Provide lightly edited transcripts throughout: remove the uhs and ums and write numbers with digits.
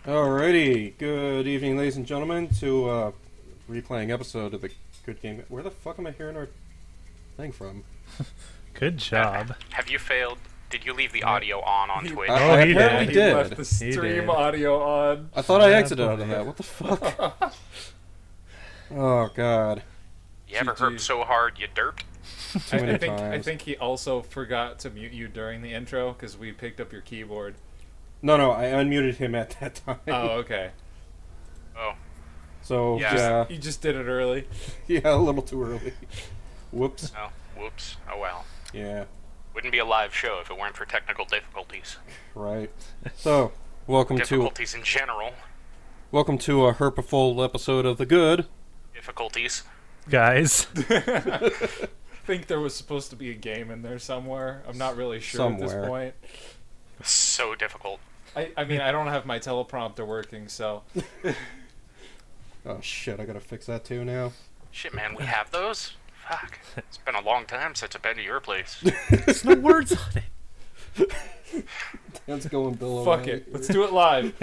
Alrighty, good evening, ladies and gentlemen, to replaying episode of the Good Game. Where the fuck am I hearing our thing from? Good job. Have you failed? Did you leave the audio on Twitch? I he apparently did. did. He left the stream audio on. I thought I exited out of that. What the fuck? Oh god. You ever herped so hard you derped? Too many I times. think he also forgot to mute you during the intro because we picked up your keyboard. No, I unmuted him at that time. Oh, okay. Oh. So, Yeah. You just did it early. yeah, a little too early. Whoops. Oh, whoops. Oh well. Yeah, Wouldn't be a live show if it weren't for technical difficulties. right. So, welcome Difficulties in general. to a herpaful episode of The Good. Difficulties. Guys. I think there was supposed to be a game in there somewhere. I'm not really sure at this point. So difficult. I mean, I don't have my teleprompter working, so... Oh shit, I gotta fix that too now. Shit, man, we have those? Fuck. It's been a long time since I've been to your place. There's no words on it. Dan's going Bill Fuck away. it. Let's do it live.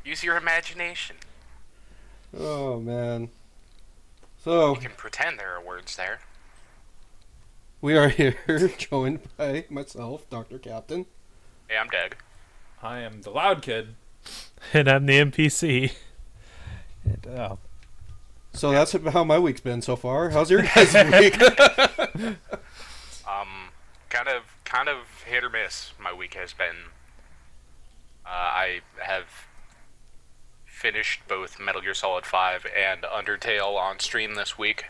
Use your imagination. Oh man. So, You can pretend there are words there. we are here joined by myself, Dr.Captain. Hey, I'm Doug. I am the loud kid. And I'm the NPC. And, So that's how my week's been so far. How's your guys' week? Kind of hit or miss. My week has been. I have finished both Metal Gear Solid 5 and Undertale on stream this week.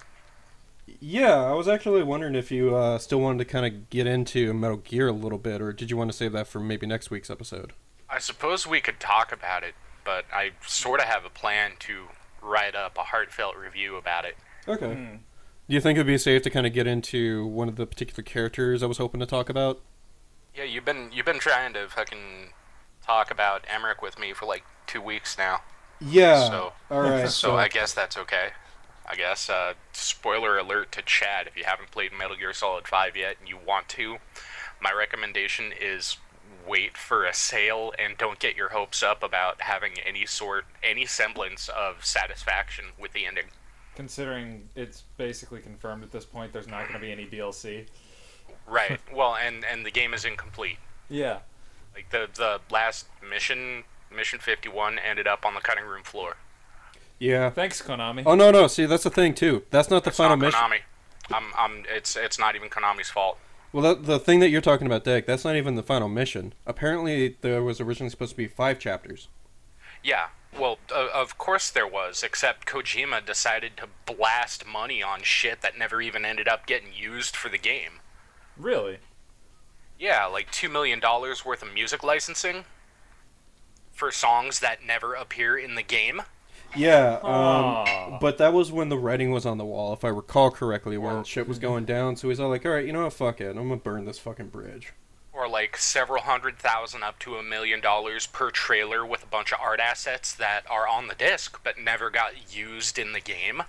Yeah, I was actually wondering if you still wanted to kind of get into Metal Gear a little bit, or did you want to save that for maybe next week's episode? I suppose we could talk about it, but I sort of have a plan to write up a heartfelt review about it. Okay. Do you think it would be safe to kind of get into one of the particular characters I was hoping to talk about? Yeah, you've been trying to fucking talk about Emmerich with me for like 2 weeks now. Yeah. So, Alright. So I guess that's okay. I guess, spoiler alert to Chad, if you haven't played Metal Gear Solid 5 yet and you want to, my recommendation is wait for a sale and don't get your hopes up about having any semblance of satisfaction with the ending. Considering it's basically confirmed at this point there's not going to be any DLC. Right. Well, and the game is incomplete. Yeah. Like, the last mission 51, ended up on the cutting room floor. Yeah. Thanks, Konami. Oh, no. See, that's the thing, too. That's not the final It's not mission. Konami. It's not even Konami's fault. Well, the thing that you're talking about, Dick, that's not even the final mission. Apparently, there was originally supposed to be 5 chapters. Yeah, well, of course there was, except Kojima decided to blast money on shit that never even ended up getting used for the game. Really? Yeah, like $2 million worth of music licensing for songs that never appear in the game. Yeah, but that was when the writing was on the wall, if I recall correctly, when shit was going down. So he's all like, alright, you know what, fuck it, I'm gonna burn this fucking bridge. Or like several $100,000 up to $1 million per trailer with a bunch of art assets that are on the disc but never got used in the game.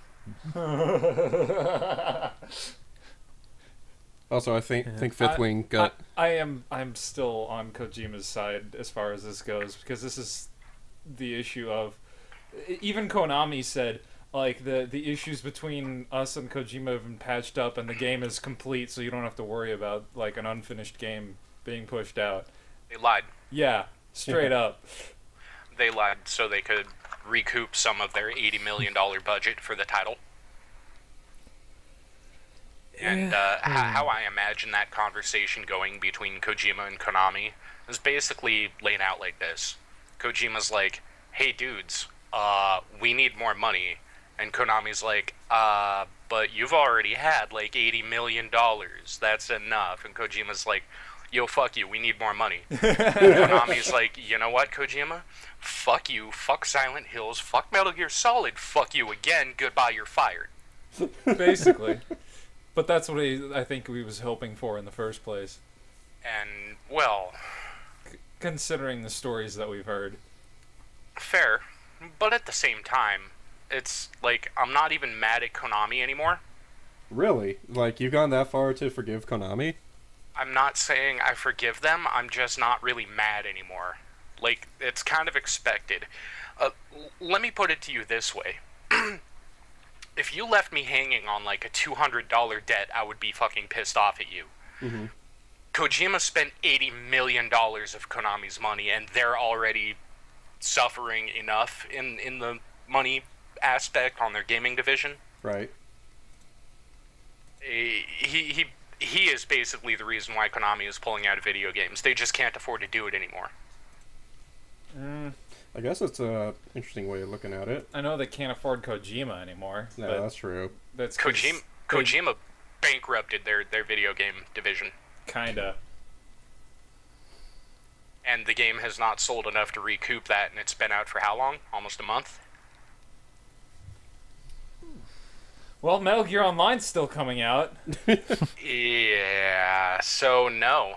Also, I think Fifth Wing got... I'm still on Kojima's side as far as this goes, because this is the issue of... Even Konami said, like, the issues between us and Kojima have been patched up and the game is complete, so you don't have to worry about, like, an unfinished game being pushed out. They lied. Yeah, straight up. They lied so they could recoup some of their $80 million budget for the title. And how I imagine that conversation going between Kojima and Konami is basically laid out like this. Kojima's like, hey dudes, we need more money. And Konami's like, but you've already had like $80 million. That's enough. And Kojima's like, yo, fuck you, we need more money. Konami's like, you know what, Kojima? Fuck you, fuck Silent Hills, fuck Metal Gear Solid, fuck you again, goodbye, you're fired. Basically. But that's what I think we was hoping for in the first place. And, well... Considering the stories that we've heard. Fair. But at the same time, it's like, I'm not even mad at Konami anymore. Really? Like, you've gone that far to forgive Konami? I'm not saying I forgive them, I'm just not really mad anymore. Like, it's kind of expected. Let me put it to you this way. If you left me hanging on, like, a $200 debt, I would be fucking pissed off at you. Mm-hmm. Kojima spent $80 million of Konami's money, and they're already suffering enough in the money aspect on their gaming division. Right. He is basically the reason why Konami is pulling out of video games. They just can't afford to do it anymore. I guess that's a interesting way of looking at it. I know they can't afford Kojima anymore. Yeah, but that's true. That's Kojima bankrupted their video game division. Kinda. And the game has not sold enough to recoup that, and it's been out for how long? Almost a month? Well, Metal Gear Online's still coming out. Yeah, so no.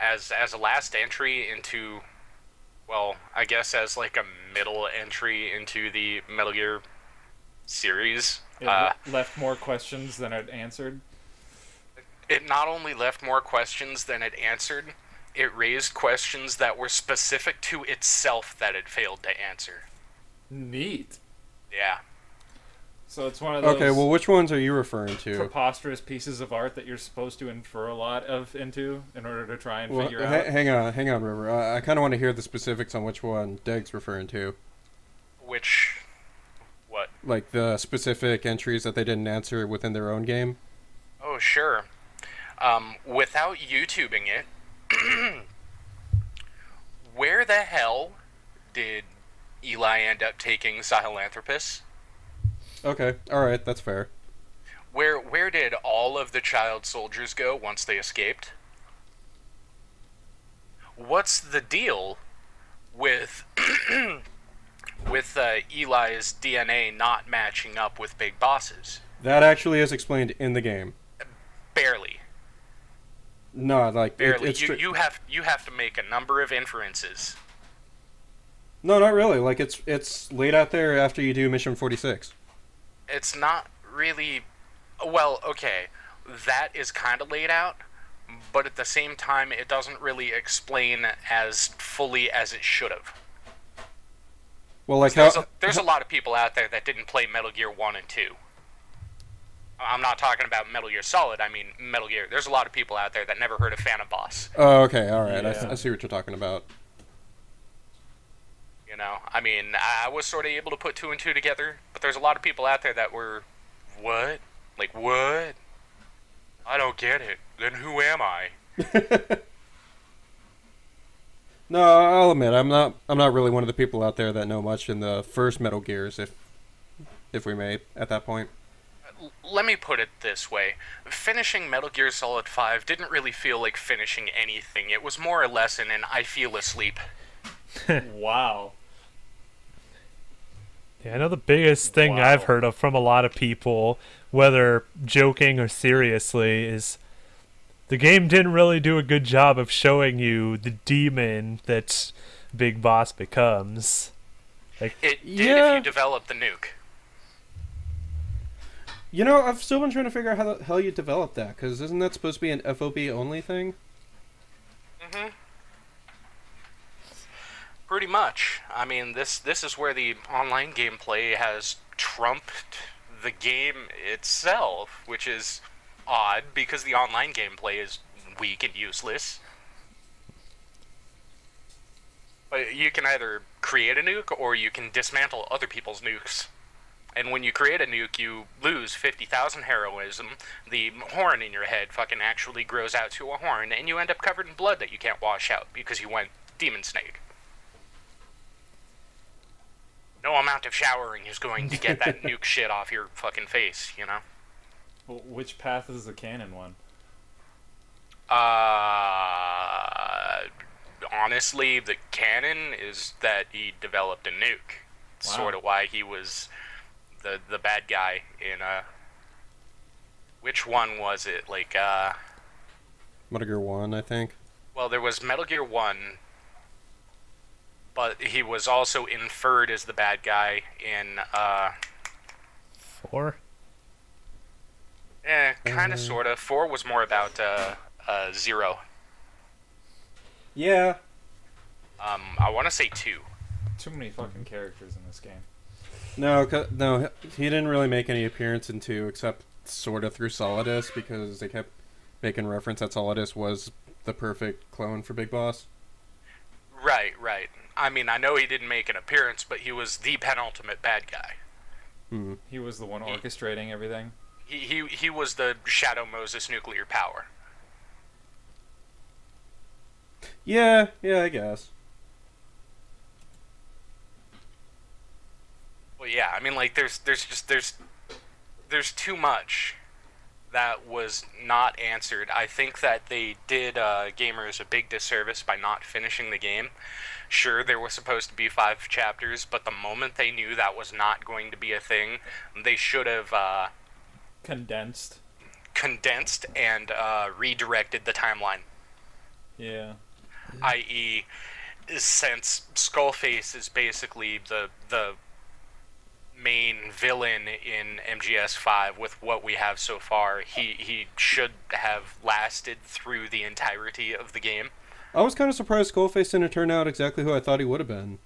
As a last entry into, well, I guess as like a middle entry into the Metal Gear series. It left more questions than it answered. It not only left more questions than it answered, it raised questions that were specific to itself that it failed to answer. Neat. Yeah. So it's one of those Okay, well, which ones are you referring to? preposterous pieces of art that you're supposed to infer a lot of into in order to try and figure out. Hang on, River. I kind of want to hear the specifics on which one Deg's referring to. Which... what? Like the specific entries that they didn't answer within their own game? Oh, sure. Without YouTubing it, where the hell did Eli end up taking Sahelanthropus? Okay, alright, that's fair. Where did all of the child soldiers go once they escaped? What's the deal with with Eli's DNA not matching up with Big Boss's? That actually is explained in the game. Barely. No, like Barely. it's You have to make a number of inferences. No, not really. Like it's laid out there after you do Mission 46. It's not really... Well, okay, that is kind of laid out, but at the same time, it doesn't really explain as fully as it should have. Well, like There's a lot of people out there that didn't play Metal Gear 1 and 2. I'm not talking about Metal Gear Solid, I mean Metal Gear. There's a lot of people out there that never heard of Phantom Boss. Oh, okay, alright. Yeah. I see what you're talking about. You know, I mean, I was sort of able to put two and two together, but there's a lot of people out there that were, what? Like, what? I don't get it. Then who am I? No, I'll admit I'm not really one of the people out there that know much in the first Metal Gears, if we may, at that point. Let me put it this way. Finishing Metal Gear Solid 5 didn't really feel like finishing anything. It was more or less an I feel asleep. Wow. Yeah, I know the biggest thing Wow. I've heard of from a lot of people, whether joking or seriously, is the game didn't really do a good job of showing you the demon that Big Boss becomes. Like, It did Yeah. if you develop the nuke. You know, I've still been trying to figure out how the hell you develop that, because isn't that supposed to be an FOB only thing? Mm-hmm. Pretty much. I mean, this is where the online gameplay has trumped the game itself, which is odd because the online gameplay is weak and useless. But you can either create a nuke or you can dismantle other people's nukes. And when you create a nuke, you lose 50,000 heroism. The horn in your head fucking actually grows out to a horn, and you end up covered in blood that you can't wash out because you went Demon Snake. No amount of showering is going to get that nuke shit off your fucking face, you know? Well, which path is the canon one? Honestly, the canon is that he developed a nuke. It's Wow. sort of why he was the bad guy in, which one was it? Like, Metal Gear 1, I think. well, there was Metal Gear 1, but he was also inferred as the bad guy in, 4? kind of, sort of. 4 was more about, Zero. Yeah. I want to say 2. Too many fucking characters in this game. No, he didn't really make any appearance in 2, except sort of through Solidus, because they kept making reference that Solidus was the perfect clone for Big Boss. Right. I mean, I know he didn't make an appearance, but he was the penultimate bad guy. Hmm. He was the one orchestrating everything. He was the Shadow Moses nuclear power. Yeah, I guess. Well, yeah, I mean, like, there's too much that was not answered. I think that they did gamers a big disservice by not finishing the game. Sure, there was supposed to be 5 chapters, but the moment they knew that was not going to be a thing, they should have Condensed and redirected the timeline. Yeah. I.e., since Skullface is basically the main villain in MGS5 with what we have so far, he should have lasted through the entirety of the game. I was kind of surprised Skullface didn't turn out exactly who I thought he would have been.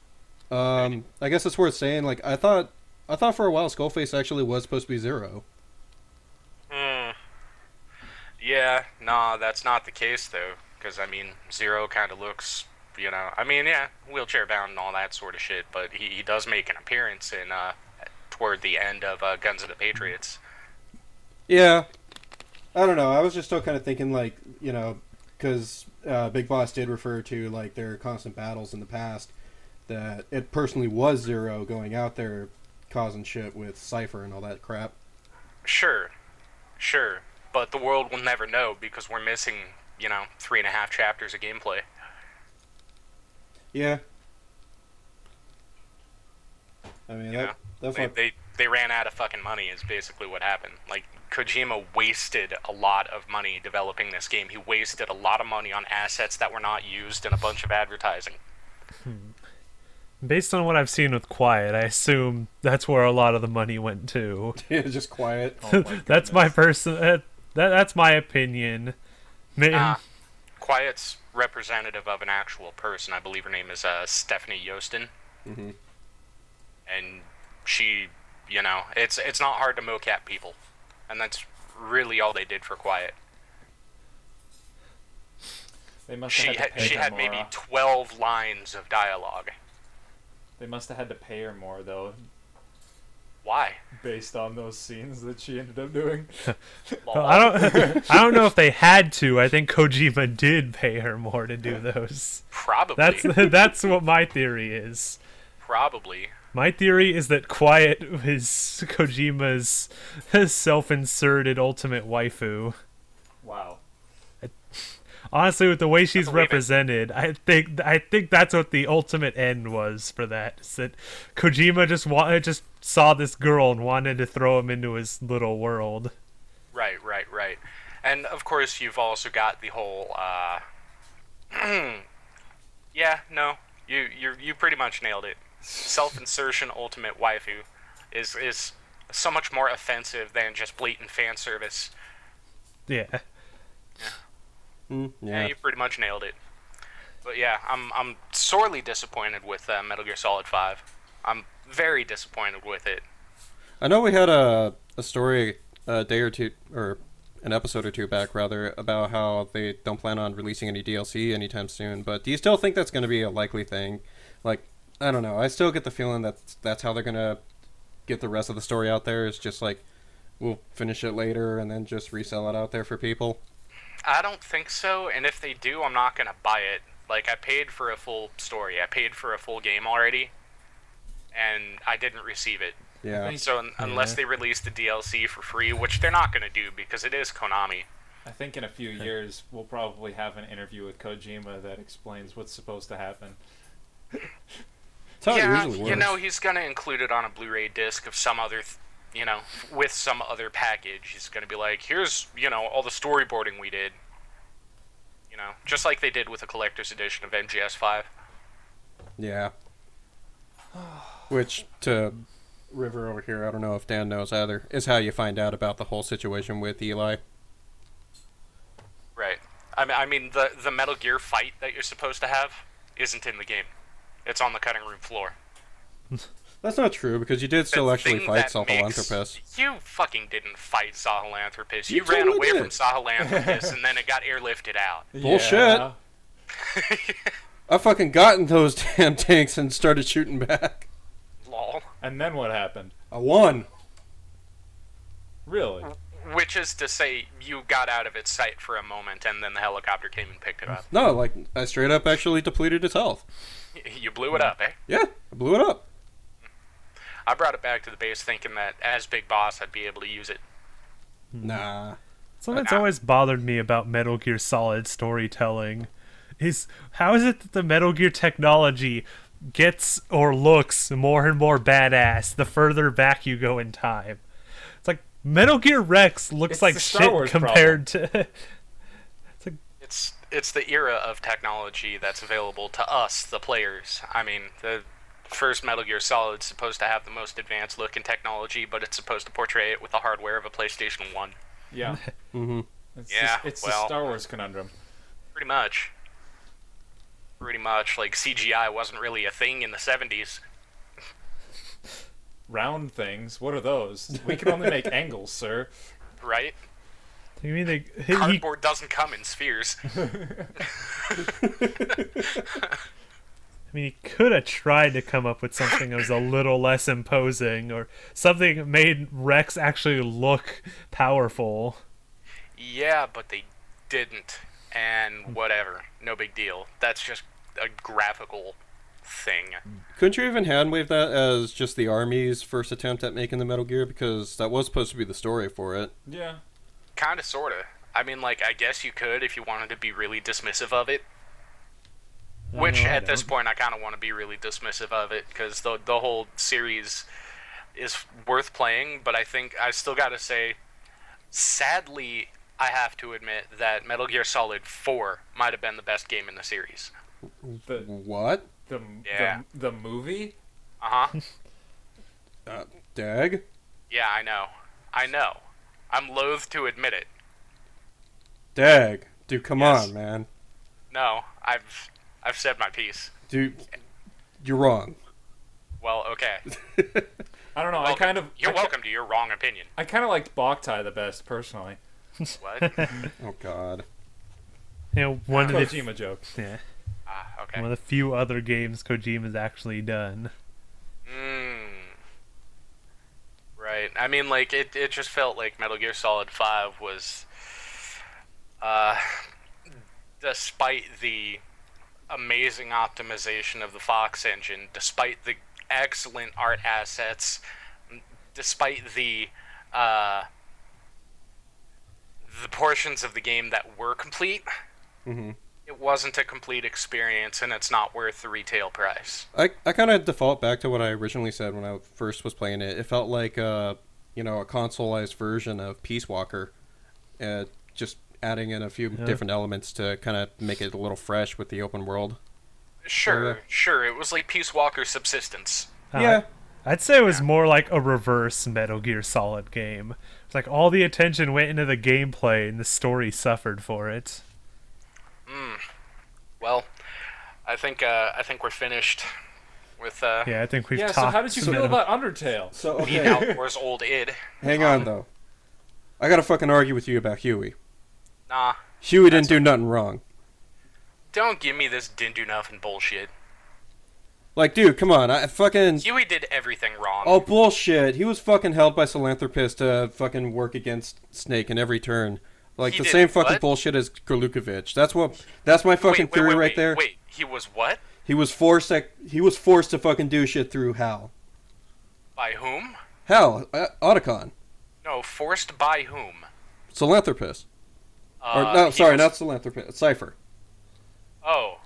I guess it's worth saying, like, I thought for a while Skullface actually was supposed to be Zero. Yeah, no, that's not the case, though. Because, I mean, Zero kind of looks, I mean, yeah, wheelchair bound and all that sort of shit, but he does make an appearance in, toward the end of Guns of the Patriots. Yeah. I don't know. I was just still kind of thinking, like, because Big Boss did refer to, like, their constant battles in the past, that it personally was Zero going out there causing shit with Cypher and all that crap. Sure. But the world will never know because we're missing, 3.5 chapters of gameplay. Yeah. I mean, they ran out of fucking money is basically what happened. Like, Kojima wasted a lot of money developing this game. He wasted a lot of money on assets that were not used and a bunch of advertising. Based on what I've seen with Quiet, I assume that's where a lot of the money went to. Yeah, just Quiet. Oh That's my that's my opinion. Quiet's representative of an actual person. I believe her name is Stephanie Yostin. Mm-hmm. And she, it's not hard to mocap people. And that's really all they did for Quiet. They must have had to pay she her had more. maybe 12 lines of dialogue. They must have had to pay her more, though, Why? based on those scenes that she ended up doing. Well, I don't know if they had to. I think Kojima did pay her more to do those. Probably. That's what my theory is. Probably. My theory is that Quiet is Kojima's self-inserted ultimate waifu. Wow. Honestly, with the way she's believe it. represented, I think that's what the ultimate end was for that. Is that Kojima just saw this girl and wanted to throw him into his little world. Right. And of course, you've also got the whole. Yeah, no, you pretty much nailed it. Self-insertion ultimate waifu is so much more offensive than just blatant fan service. Yeah. Yeah, you pretty much nailed it. But yeah, I'm sorely disappointed with Metal Gear Solid 5. I'm very disappointed with it. I know we had a story a day or two, or an episode or two back, rather, about how they don't plan on releasing any DLC anytime soon, but do you still think that's going to be a likely thing? Like, I don't know. I still get the feeling that that's how they're going to get the rest of the story out there. It's just like, we'll finish it later and then just resell it out there for people. I don't think so, and if they do, I'm not going to buy it. Like, I paid for a full story. I paid for a full game already, and I didn't receive it. Yeah. So unless they release the DLC for free, which they're not going to do because it is Konami. I think in a few years we'll probably have an interview with Kojima that explains what's supposed to happen. That's how it usually works. He's going to include it on a Blu-ray disc of some other, with some other package. He's going to be like, here's, all the storyboarding we did. Just like they did with the collector's edition of MGS5. Yeah. Which, to River over here, I don't know if Dan knows either, is how you find out about the whole situation with Eli. Right. I mean, the Metal Gear fight that you're supposed to have isn't in the game. It's on the cutting room floor. That's not true, because you did still The actually thing fight that makes- Sahelanthropus. You fucking didn't fight Sahelanthropus. You You ran totally away did. from Sahelanthropus, and then it got airlifted out. Bullshit. Yeah. I fucking got in those damn tanks and started shooting back. Lol. And then what happened? I won. Really? Which is to say, you got out of its sight for a moment, and then the helicopter came and picked it up. No, like, I straight up actually depleted its health. You blew it up, eh? Yeah, I blew it up. I brought it back to the base thinking that as Big Boss, I'd be able to use it. Nah. Something that's always bothered me about Metal Gear Solid storytelling is how is it that the Metal Gear technology gets or looks more and more badass the further back you go in time? It's like Metal Gear Rex looks It's like the Star shit Wars compared to. It's the era of technology that's available to us, the players. I mean, the first Metal Gear Solid's supposed to have the most advanced look in technology, but it's supposed to portray it with the hardware of a PlayStation 1. Yeah. Mm-hmm. It's the well- Star Wars conundrum. Pretty much. Pretty much. Like, CGI wasn't really a thing in the 70s. Round things. What are those? We can only make angles, sir. Right? You mean Cardboard doesn't come in spheres. I mean, he could have tried to come up with something that was a little less imposing, or something that made Rex actually look powerful. Yeah, but they didn't. And whatever. No big deal. That's just a graphical thing. Couldn't you even handwave that as just the Army's first attempt at making the Metal Gear? Because that was supposed to be the story for it. Yeah. Kinda, sorta. I mean, like, I guess you could if you wanted to be really dismissive of it. Which, No, I at this don't. point, I kind of want to be really dismissive of it, because the whole series is worth playing, but I think I still gotta say, sadly, I have to admit that Metal Gear Solid 4 might have been the best game in the series. The What? Yeah. the movie? Uh-huh. Dag? Yeah, I know. I know. I'm loath to admit it. Dag. Dude, come Yes. on, man. No, I've said my piece. Dude, you're wrong. Well, okay. I don't know. Welcome. You're welcome to your wrong opinion. I kind of liked Boktai the best, personally. What? Oh, God. You know, one of the Kojima joke. yeah, Okay. one of the few other games Kojima's actually done. Right. I mean, like, it just felt like Metal Gear Solid 5 was, despite the amazing optimization of the Fox engine, despite the excellent art assets, despite the portions of the game that were complete, Mm-hmm. it wasn't a complete experience, and it's not worth the retail price. I kind of default back to what I originally said when I first was playing it. It felt like, a consoleized version of Peace Walker. Just adding in a few different elements to kind of make it a little fresh with the open world. Sure, sure, it was like Peace Walker Subsistence. Yeah. I'd say it was more like a reverse Metal Gear Solid game. It's like all the attention went into the gameplay and the story suffered for it. Well, I think we're finished with Yeah, I think we've Yeah, talked. so how did you feel Metal- about Undertale? So, Beat Outdoors Old Id. hang on, though. I gotta fucking argue with you about Huey. Nah, Huey didn't do nothing wrong. don't give me this didn't do nothing bullshit. Like, dude, come on. I fucking... Huey did everything wrong. Oh, bullshit. He was fucking held by Philanthropist to fucking work against Snake in every turn. Like, He the did same fucking what? bullshit as Krlukovich. That's my fucking wait, theory wait, right wait, there. Wait, he was what? He was forced to fucking do shit through Hal. By whom? Hal, Otacon. No, forced by whom? Philanthropist. Or, He no, sorry, was- not Philanthropist. Cypher. Oh.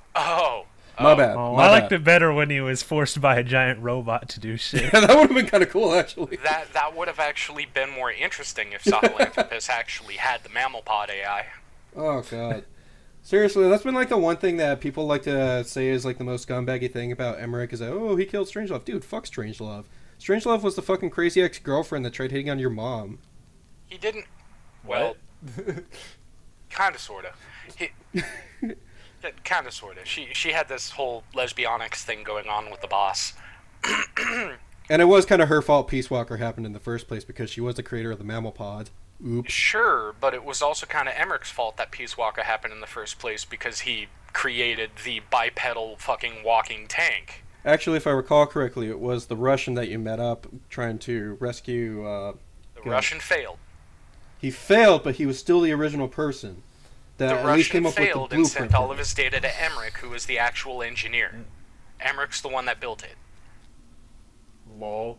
My bad. Oh, my I liked bad. it better when he was forced by a giant robot to do shit. Yeah, that would have been kind of cool, actually. That would have actually been more interesting if Sahelanthropus actually had the mammal pod AI. Oh, God. Seriously, that's been like the one thing that people like to say is like the most scumbaggy thing about Emmerich is that, oh, he killed Strangelove. Dude, fuck Strangelove. Strangelove was the fucking crazy ex-girlfriend that tried hitting on your mom. He didn't. Well, What? kind of, sort of. Kind of, sort of. She had this whole lesbionics thing going on with the boss. And it was kind of her fault Peace Walker happened in the first place because she was the creator of the mammal pod. Oops. Sure, but it was also kind of Emmerich's fault that Peace Walker happened in the first place because he created the bipedal fucking walking tank. Actually, if I recall correctly, it was the Russian that you met up trying to rescue... The Russian failed. He failed, but he was still the original person. That The at least came Russian up with the failed and blueprint. sent all of his data to Emmerich, who was the actual engineer. Emmerich's the one that built it. Lol.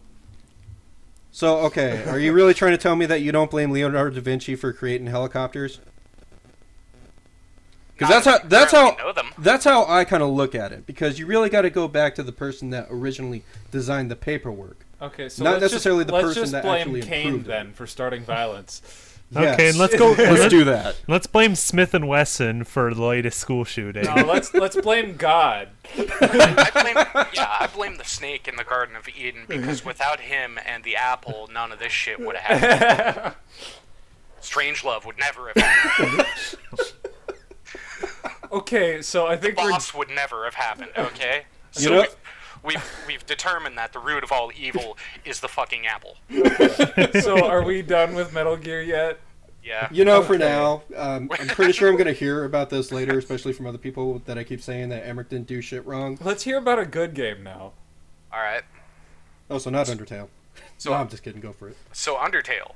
So, okay, are you really trying to tell me that you don't blame Leonardo da Vinci for creating helicopters? Because that's how I kind of look at it. Because you really got to go back to the person that originally designed the paperwork. Okay, so Not let's necessarily just, the person let's just that blame actually Kane improved it. then for starting violence. Yes. Okay, and let's go. Let's do that. Let's blame Smith and Wesson for the latest school shooting. No, let's blame God. I blame the snake in the Garden of Eden because without him and the apple, none of this shit would have happened. Strangelove would never have happened. Okay, so I think Boss would never have happened. Okay, You so know- we've determined that the root of all evil is the fucking apple. so are we done with Metal Gear yet? Yeah. You know, for Okay. now, I'm pretty sure I'm going to hear about this later, especially from other people that I keep saying that Emmerich didn't do shit wrong. Let's hear about a good game now. All right. Oh, so not Undertale. So No, I'm just kidding. Go for it. So Undertale.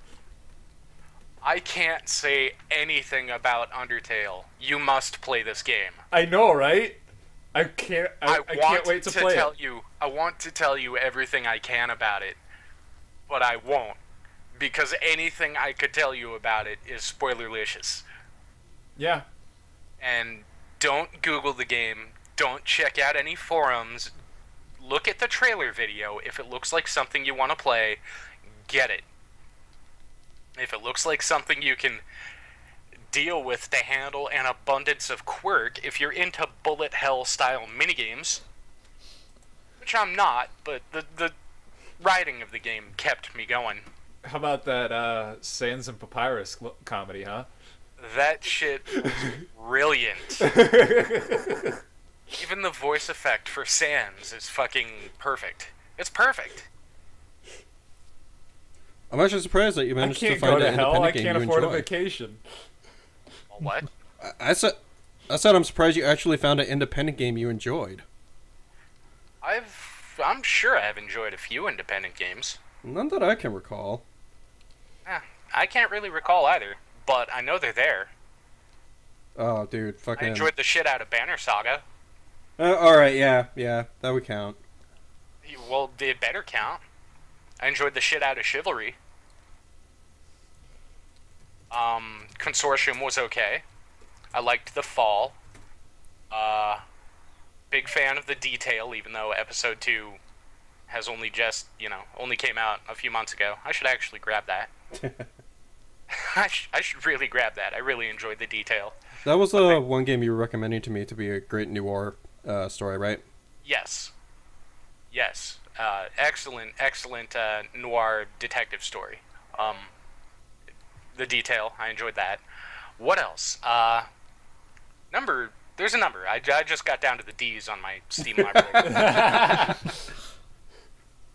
I can't say anything about Undertale. You must play this game. I know, right? I can't wait to play tell it. you. I want to tell you everything I can about it, but I won't, because anything I could tell you about it is spoilerlicious. Yeah. And don't Google the game. Don't check out any forums. Look at the trailer video. If it looks like something you want to play, get it. If it looks like something you can deal with to handle an abundance of quirk, if you're into bullet hell style minigames, which I'm not, but the writing of the game kept me going. How about that Sans and Papyrus comedy, huh? That shit was brilliant. Even the voice effect for Sans is fucking perfect. It's perfect. I'm actually surprised that you I managed to can't find go to an hell. independent I game can't you afford a enjoy. vacation. What? I said I'm surprised you actually found an independent game you enjoyed. I'm sure I've enjoyed a few independent games. None that I can recall. I can't really recall either, but I know they're there. Oh, dude, I fucking. enjoyed the shit out of Banner Saga. All right, yeah, that would count. Well, it better count. I enjoyed the shit out of Chivalry. Consortium was okay. I liked The Fall. Big fan of The Detail, even though episode 2 has only just, only came out a few months ago. I should actually grab that. I should really grab that. I really enjoyed The Detail. That was one game you were recommending to me to be a great noir story, right? Yes. Excellent noir detective story. The Detail, I enjoyed that. What else? There's a number. I just got down to the D's on my Steam library.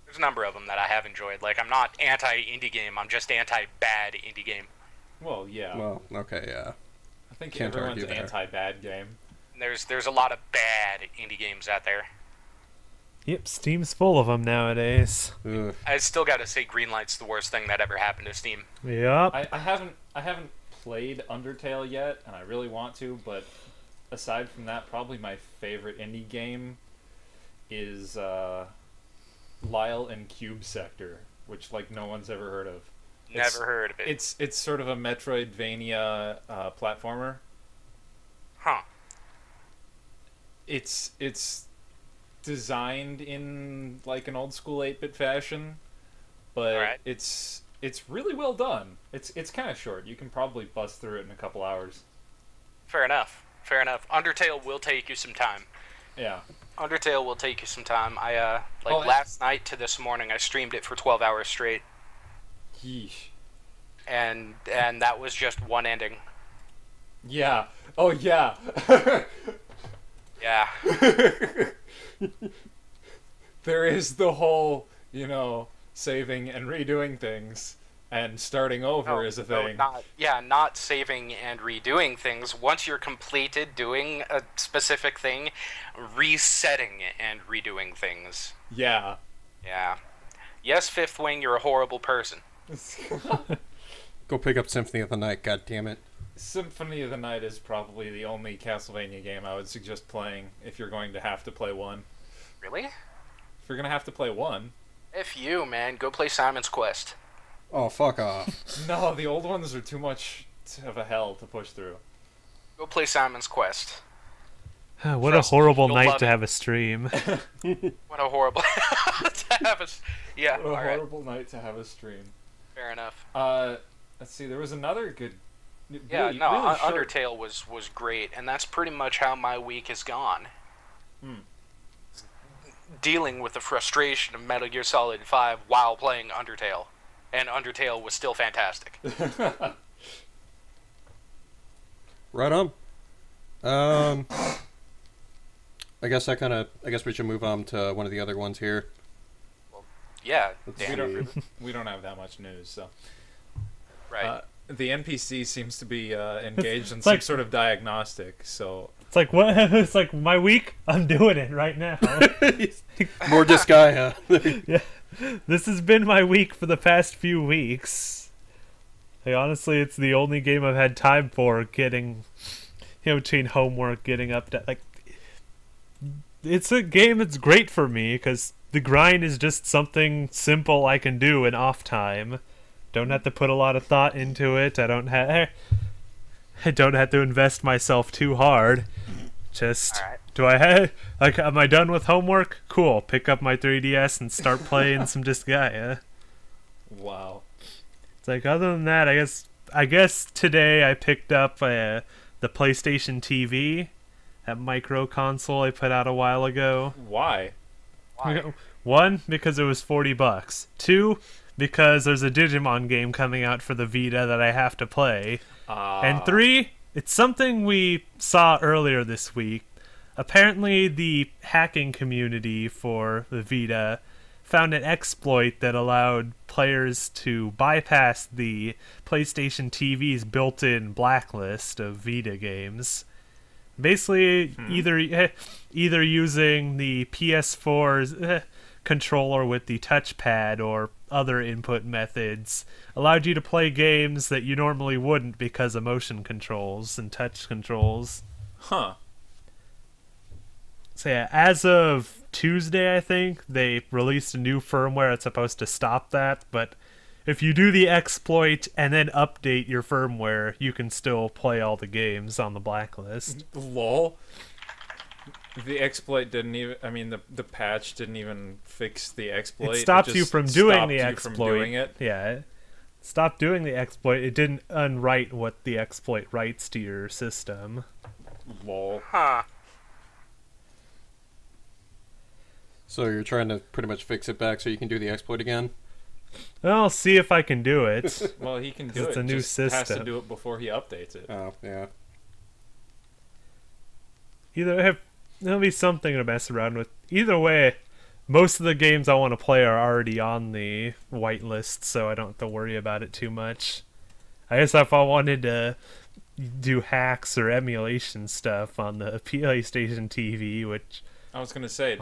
There's a number of them that I have enjoyed. Like, I'm not anti-indie game, I'm just anti-bad indie game. Well, yeah. Well, okay, yeah. I think can't everyone's argue there. anti-bad game. There's a lot of bad indie games out there. Yep, Steam's full of them nowadays. Ugh. I still gotta say Greenlight's the worst thing that ever happened to Steam. Yep. I haven't played Undertale yet, and I really want to, but aside from that, probably my favorite indie game is Lyle and Cube Sector, which no one's ever heard of. Never heard of it. It's sort of a Metroidvania platformer. Huh. It's designed in an old school 8-bit fashion, but Alright. it's really well done. It's kind of short. You can probably bust through it in a couple hours. Fair enough. Undertale will take you some time. Yeah. Undertale will take you some time. I last night to this morning I streamed it for 12 hours straight, Yeesh. and that was just one ending. Yeah. Oh yeah. Yeah. There is the whole, saving and redoing things, and starting over is a thing. Not saving and redoing things. Once you're completed doing a specific thing, resetting and redoing things. Yeah. Yeah. Yes, Fifth Wing, you're a horrible person. Go pick up Symphony of the Night, god damn it. Symphony of the Night is probably the only Castlevania game I would suggest playing if you're going to have to play one. Really? If you're going to have to play one. If you, man, go play Simon's Quest. Oh, fuck off. No, the old ones are too much of a hell to push through. Go play Simon's Quest. What Trust a horrible me, you'll night love to it. have a stream. What a horrible... to have a... Yeah, What a alright. horrible night to have a stream. Fair enough. Let's see, there was another good... Yeah, really, no, really short- Undertale was great, and that's pretty much how my week has gone. Dealing with the frustration of Metal Gear Solid 5 while playing Undertale. And Undertale was still fantastic. Right on. I guess we should move on to one of the other ones here. Yeah, Let's damn. see. We don't have that much news, so... Right. The NPC seems to be engaged in It's some like- sort of diagnostic, so... It's like what? It's like my week. I'm doing it right now. More this guy, huh? Yeah, this has been my week for the past few weeks. Like, honestly, it's the only game I've had time for. Getting, between homework, getting up to it's a game that's great for me because the grind is just something simple I can do in off time. Don't have to put a lot of thought into it. I don't have to invest myself too hard. Just Alright. do I have am I done with homework? Cool. Pick up my 3DS and start playing some Disgaea. Wow. It's like other than that, I guess today I picked up the PlayStation TV, that micro console I put out a while ago. Why? Why? One, because it was $40. Two, because there's a Digimon game coming out for the Vita that I have to play. And three, it's something we saw earlier this week. Apparently, the hacking community for the Vita found an exploit that allowed players to bypass the PlayStation TV's built-in blacklist of Vita games. Basically, either using the PS4's controller with the touchpad or other input methods allowed you to play games that you normally wouldn't because of motion controls and touch controls. Huh. So yeah, as of Tuesday, I think, they released a new firmware that's supposed to stop that, but if you do the exploit and then update your firmware, you can still play all the games on the blacklist. Lol. The exploit didn't even... I mean, the patch didn't even fix the exploit. It stops you just from doing stopped the you exploit. From doing it. Yeah, it stopped doing the exploit. It didn't unwrite what the exploit writes to your system. Lol. Huh. So you're trying to pretty much fix it back so you can do the exploit again? I'll see if I can do it. Well, he can 'Cause do it's it. a new Just has to system. do it before he updates it. Oh, yeah. There'll be something to mess around with. Either way, most of the games I want to play are already on the whitelist, so I don't have to worry about it too much. I guess if I wanted to do hacks or emulation stuff on the PlayStation TV, which I was gonna say,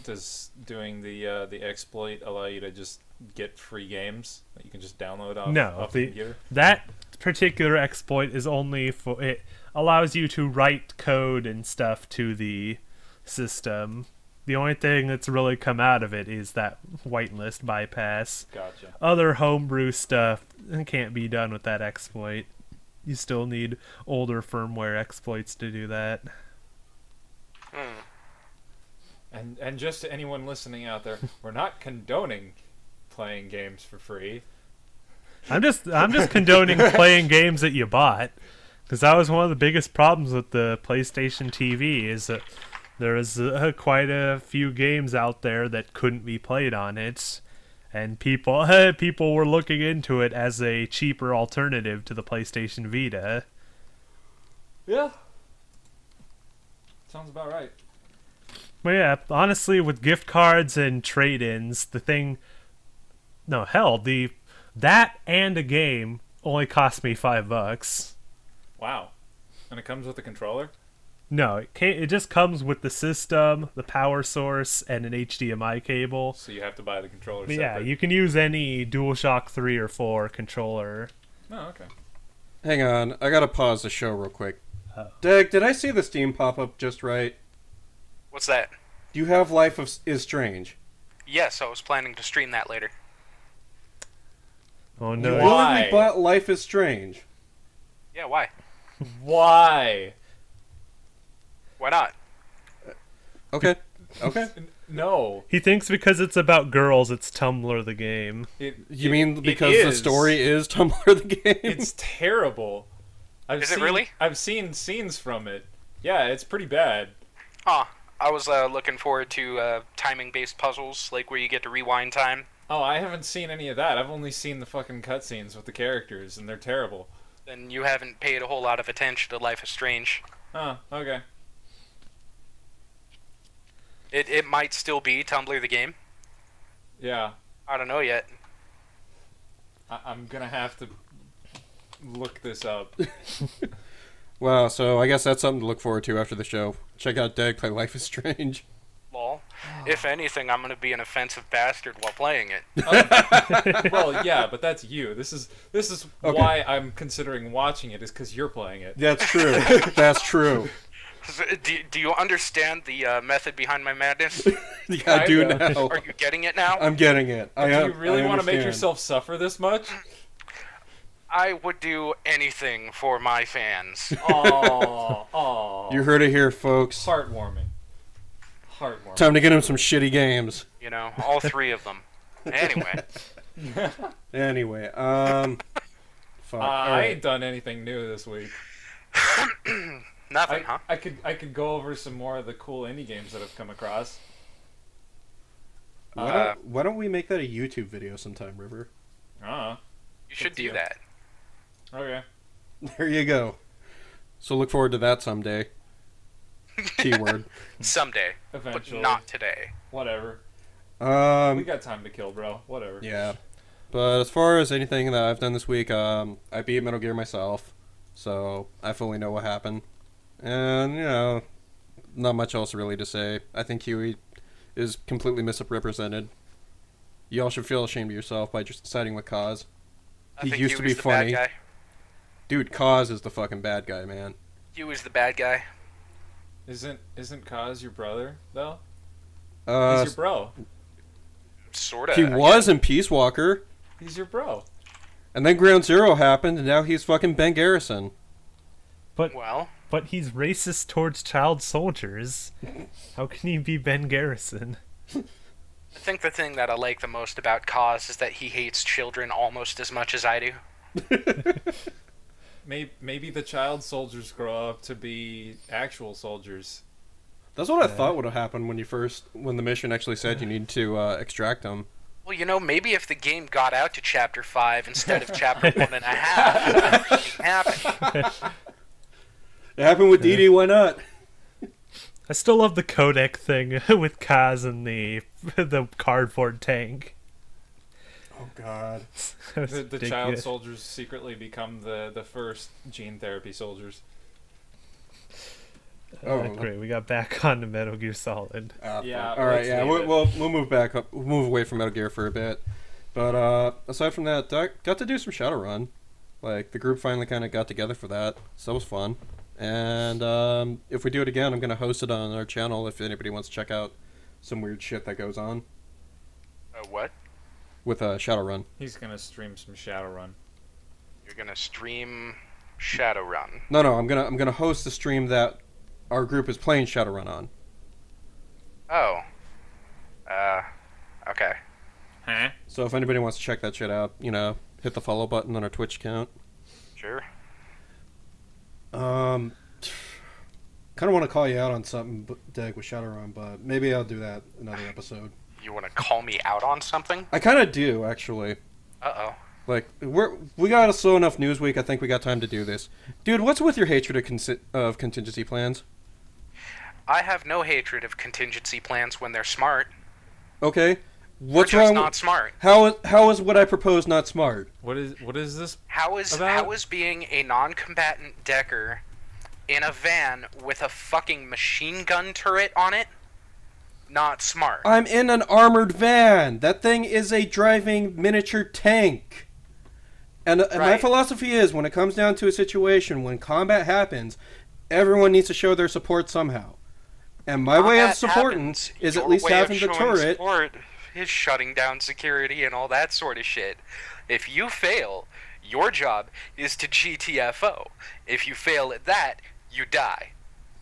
does doing the exploit allow you to just get free games that you can just download off the computer? That particular exploit is only for it allows you to write code and stuff to the system. The only thing that's really come out of it is that whitelist bypass. Gotcha. Other homebrew stuff can't be done with that exploit. You still need older firmware exploits to do that. And just to anyone listening out there, we're not condoning playing games for free. I'm just condoning playing games that you bought, because that was one of the biggest problems with the PlayStation TV is that there was quite a few games out there that couldn't be played on it, and people were looking into it as a cheaper alternative to the PlayStation Vita. Yeah. Sounds about right. But yeah, honestly, with gift cards and trade-ins, the thing... No, hell, that and a game only cost me $5. Wow. And it comes with a controller? No, it just comes with the system, the power source, and an HDMI cable. So you have to buy the controller But separate. yeah, you can use any DualShock 3 or 4 controller. Oh, okay. Hang on, I gotta pause the show real quick. Oh. Dag, did I see the Steam pop up just right? What's that? Do you have Life is Strange? Yes, I was planning to stream that later. Oh You no. Why? literally bought Life is Strange. Yeah, why? Why? Why not? Okay. Okay. No. He thinks because it's about girls, it's Tumblr the game. You mean because the story is Tumblr the game? It's terrible. Is it really? I've seen scenes from it. Yeah, it's pretty bad. Huh. I was looking forward to timing-based puzzles, like where you get to rewind time. Oh, I haven't seen any of that. I've only seen the fucking cutscenes with the characters, and they're terrible. Then you haven't paid a whole lot of attention to Life is Strange. Oh, okay. It might still be Tumblr the game. Yeah. I don't know yet. I'm gonna have to look this up. Wow, so I guess that's something to look forward to after the show. Check out Dag play Life is Strange. Lol. If anything, I'm gonna be an offensive bastard while playing it. Well, yeah, but that's you. This is Okay. why I'm considering watching it, is because you're playing it. That's true. That's true. Do you understand the method behind my madness? Yeah, I do Kinda. now. Are you getting it now? I'm getting it. Do you really want to make understand. yourself suffer this much? I would do anything for my fans. Oh, You heard it here, folks. heartwarming. Heartwarming. Time to get him some shitty games. You know, all three of them. Anyway, Anyway, fuck. I Alright. ain't done anything new this week. nothing, huh? I could go over some more of the cool indie games that I've come across. Why don't we make that a YouTube video sometime, River? You should do deal. that. Okay. There you go. So look forward to that someday. Keyword. Someday, Eventually. but not today. Whatever. We Um, got time to kill, bro. Whatever. yeah. But as far as anything that I've done this week, I beat Metal Gear myself, so I fully know what happened. And, you know, not much else really to say. I think Huey is completely misrepresented. Y'all should feel ashamed of yourself by just siding with Kaz. I He think used to Huey's be the bad funny. guy. Dude, Kaz is the fucking bad guy, man. Huey's the bad guy. Isn't Kaz your brother though? Uh, He's your bro. Sorta. he I was in Peace Walker, He's your bro. and then Ground Zero happened, and now he's fucking Ben Garrison. But Well, but he's racist towards child soldiers. How can he be Ben Garrison? I think the thing that I like the most about Kaz is that he hates children almost as much as I do. Maybe the child soldiers grow up to be actual soldiers. That's what I thought would have happened when the mission actually said you need to extract them. Well, you know, maybe if the game got out to Chapter 5 instead of Chapter 1.5, that would happen. It happened with Dee Dee, why not? I still love the codec thing with Kaz and the cardboard tank. Oh god. The child soldiers secretly become the first gene therapy soldiers. Oh, Great, we got back on to Metal Gear Solid. Yeah, All right. let's Yeah. leave it. We'll move back up. We'll move away from Metal Gear for a bit. But aside from that, I got to do some Shadowrun. Like the group finally kind of got together for that, so that was fun. And if we do it again, I'm gonna host it on our channel if anybody wants to check out some weird shit that goes on What? with Shadowrun. He's gonna stream some Shadowrun. You're gonna stream Shadowrun. No, I'm gonna host the stream that our group is playing Shadowrun on. Oh. Okay. Huh? So if anybody wants to check that shit out, you know, hit the follow button on our Twitch account. Sure. Kind of want to call you out on something, Dag, with Shadowrun, but maybe I'll do that another episode. You want to call me out on something? I kind of do, actually. Uh-oh. Like, we got a slow enough news week. I think we got time to do this. Dude, what's with your hatred of contingency plans? I have no hatred of contingency plans when they're smart. Okay, what's They're just wrong? not smart. How is what I propose not smart? What is this? How is being a non-combatant Decker in a van with a fucking machine gun turret on it not smart? I'm in an armored van. That thing is a driving miniature tank. And my Right. philosophy is, when it comes down to a situation, when combat happens, everyone needs to show their support somehow. And my way of Combat supporting happens. is at Your least way of having the showing turret. support is shutting down security and all that sort of shit. If you fail, your job is to GTFO. If you fail at that, you die.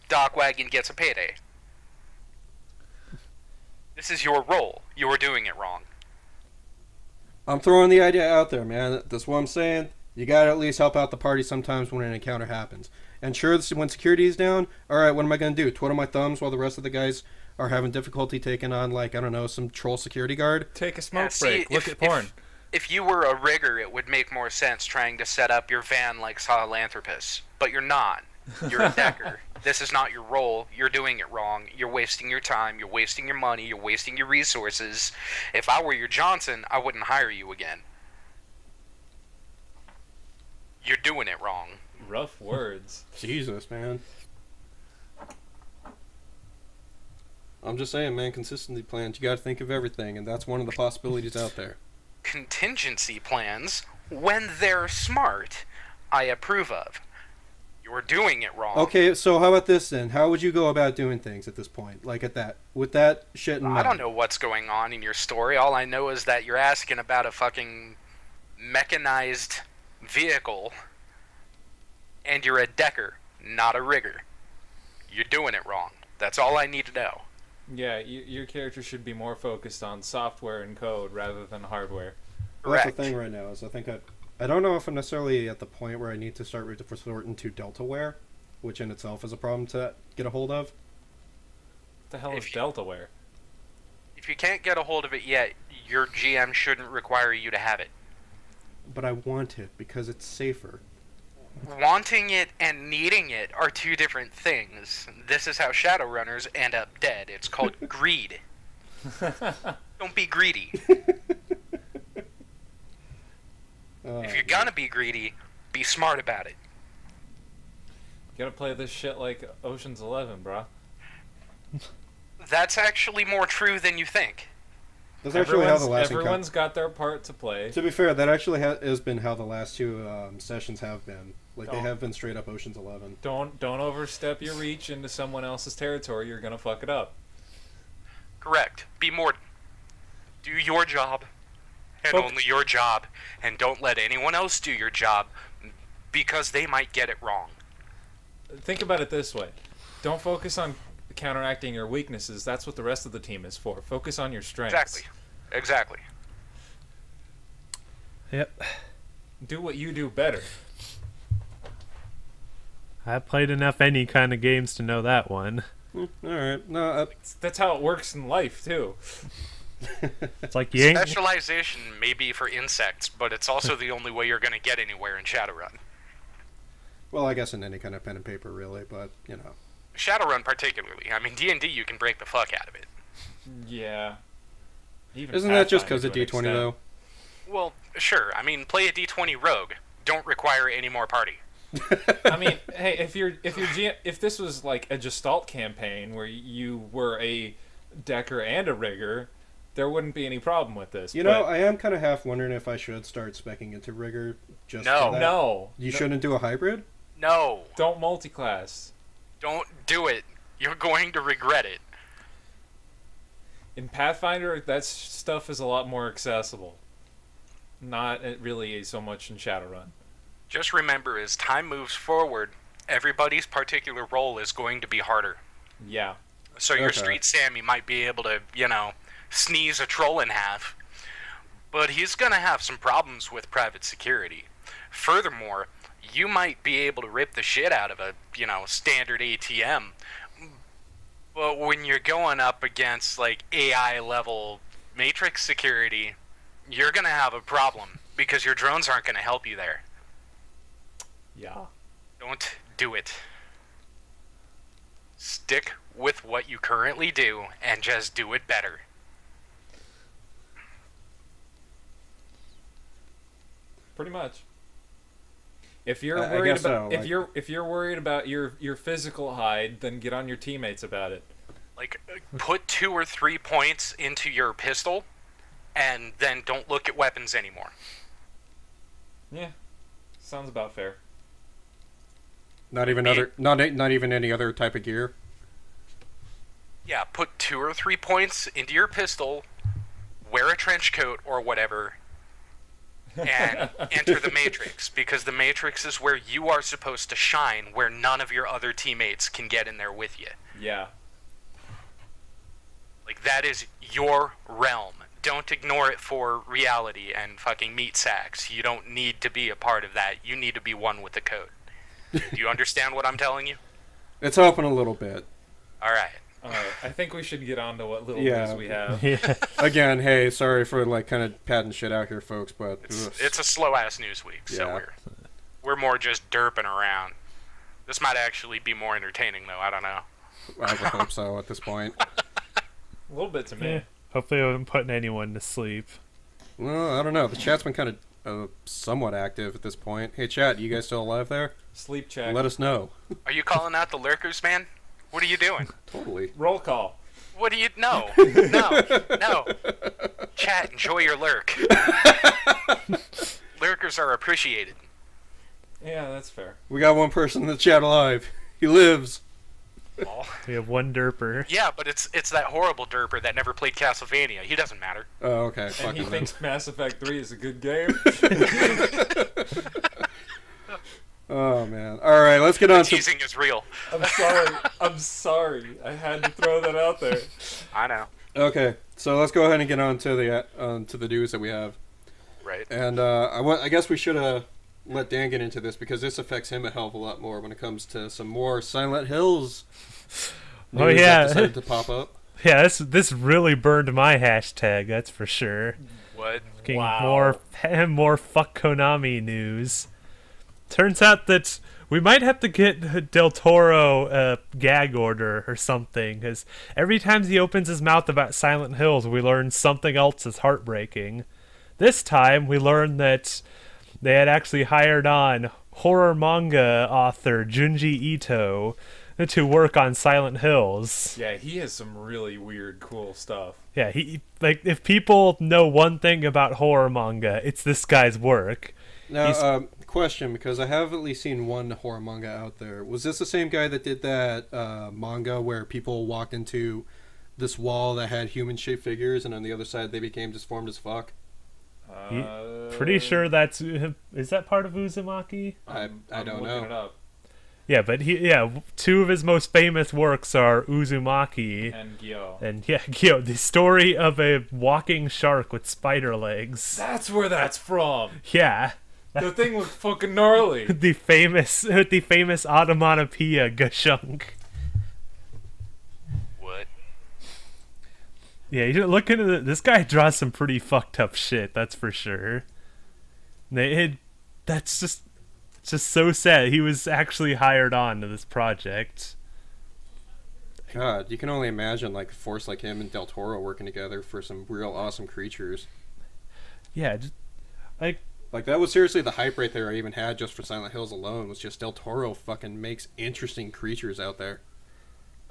Doc Wagon gets a payday. This is your role. You are doing it wrong. I'm throwing the idea out there, man. That's what I'm saying. You gotta at least help out the party sometimes when an encounter happens. And sure, when security is down, alright, what am I gonna do? Twiddle my thumbs while the rest of the guys are having difficulty taking on, like, I don't know, some troll security guard? Take a smoke See, break. Look at porn. If you were a rigger, it would make more sense trying to set up your van like Sahelanthropus. But you're not. You're a Decker. This is not your role. You're doing it wrong. You're wasting your time. You're wasting your money. You're wasting your resources. If I were your Johnson, I wouldn't hire you again. You're doing it wrong. Rough words. Jesus, man. I'm just saying, man, consistency plans, you gotta think of everything, and that's one of the possibilities out there. Contingency plans, when they're smart, I approve of. You're doing it wrong. Okay, so how about this then? How would you go about doing things at this point? Like at that, with that shit in mind? I don't know what's going on in your story. All I know is that you're asking about a fucking mechanized vehicle, and you're a Decker, not a rigger. You're doing it wrong. That's all I need to know. Yeah, your character should be more focused on software and code rather than hardware. Well, that's Correct. the thing right now, is I think I don't know if I'm necessarily at the point where I need to start resorting to Deltaware, which in itself is a problem to get a hold of. What the hell is If you- Deltaware? If you can't get a hold of it yet, your GM shouldn't require you to have it. But I want it because it's safer. Wanting it and needing it are two different things. This is how Shadowrunners end up dead. It's called greed. Don't be greedy. If you're gonna be greedy, be smart about it. You gotta play this shit like Ocean's 11, bruh. That's actually more true than you think. That's actually how the last Everyone's got their part to play. To be fair, that actually has been how the last two sessions have been. Like, they Oh. have been straight up Ocean's 11. Don't overstep your reach into someone else's territory. You're gonna fuck it up. Correct. Be more. Do your job, and Focus. only your job, and don't let anyone else do your job, because they might get it wrong. Think about it this way. Don't focus on counteracting your weaknesses. That's what the rest of the team is for. Focus on your strengths. Exactly. Yep. Do what you do better. I've played enough any kind of games to know that one. Alright. No, That's how it works in life, too. It's like you ain't... Specialization may be for insects, but it's also the only way you're going to get anywhere in Shadowrun. well, I guess in any kind of pen and paper, really, but, you know. Shadowrun particularly. I mean, D&D, you can break the fuck out of it. Yeah. Even Isn't that just Pathfinder because of to an D20, extent. though? Well, sure. I mean, play a D20 rogue. Don't require any more party. I mean, hey, if this was like a Gestalt campaign where you were a Decker and a rigger, there wouldn't be any problem with this. You know, I am kind of half wondering if I should start specking into Rigger just No. for that. no, You shouldn't do a hybrid? No. don't multiclass. Don't do it. You're going to regret it. In Pathfinder, that stuff is a lot more accessible. Not really so much in Shadowrun. Just remember, as time moves forward, everybody's particular role is going to be harder. Yeah. So your Okay. Street Sammy might be able to, sneeze a troll in half, but he's going to have some problems with private security. Furthermore, you might be able to rip the shit out of a, standard ATM, but when you're going up against, like, AI-level Matrix security, you're going to have a problem, because your drones aren't going to help you there. Yeah. Don't do it. Stick with what you currently do and just do it better. Pretty much. If you're I worried guess about so, like- if you're worried about your physical hide, then get on your teammates about it. Like, put 2 or 3 points into your pistol, and then don't look at weapons anymore. Yeah, sounds about fair. Not even not even any other type of gear. Yeah, put 2 or 3 points into your pistol, wear a trench coat or whatever, and enter the Matrix, because the Matrix is where you are supposed to shine, where none of your other teammates can get in there with you. Yeah. Like, that is your realm. Don't ignore it for reality and fucking meat sacks. You don't need to be a part of that. You need to be one with the code. Do you understand what I'm telling you? It's helping a little bit. Alright. Alright, I think we should get on to what little Yeah. news we have. Yeah. Again, hey, sorry for like kind of patting shit out here, folks, but It's a slow-ass news week, so Yeah. we're more just derping around. This might actually be more entertaining, though. I don't know. I would hope so at this point. A little bit to me. Yeah. Hopefully I wasn't putting anyone to sleep. Well, I don't know. The chat's been kind of somewhat active at this point. Hey, chat, you guys still alive there? Sleep check. Let us know. Are you calling out the lurkers, man? What are you doing? Totally. Roll call. What do you... No. No. Chat, enjoy your lurk. Lurkers are appreciated. Yeah, that's fair. We got one person in the chat alive. He lives. Oh. We have one derper. Yeah, but it's that horrible derper that never played Castlevania. He doesn't matter. Oh, okay. And Fucking he then. thinks Mass Effect 3 is a good game. Oh man. All right, let's get on to. Teasing is real. I'm sorry. I'm sorry. I had to throw that out there. I know. Okay, so let's go ahead and get on to the news that we have. Right. And I guess we should have let Dan get into this because this affects him a hell of a lot more when it comes to some more Silent Hills. Oh, news yeah. that decided to pop up. Yeah, this really burned my hashtag, that's for sure. What? Fucking Wow. more fuck Konami news. Turns out that we might have to get Del Toro a gag order or something, because every time he opens his mouth about Silent Hills, we learn something else is heartbreaking. This time, we learned that they had actually hired on horror manga author Junji Ito to work on Silent Hills. Yeah, he has some really weird, cool stuff. Yeah, he like if people know one thing about horror manga, it's this guy's work. Now, question, because I have at least seen one horror manga out there. Was this the same guy that did that manga where people walked into this wall that had human-shaped figures, and on the other side they became disformed as fuck? Pretty sure that's is that part of Uzumaki? I don't looking it know. up. Yeah, but two of his most famous works are Uzumaki And Gyo. and Gyo, the story of a walking shark with spider legs. That's where that's from. Yeah. The thing was fucking gnarly. The famous onomatopoeia Gashunk. What? Yeah, you look into this guy draws some pretty fucked up shit, that's for sure. That's just so sad. He was actually hired on to this project. God, you can only imagine like a force like him and Del Toro working together for some real awesome creatures. Yeah, just, like Like that was seriously the hype right there I even had just for Silent Hills alone, was just Del Toro fucking makes interesting creatures out there.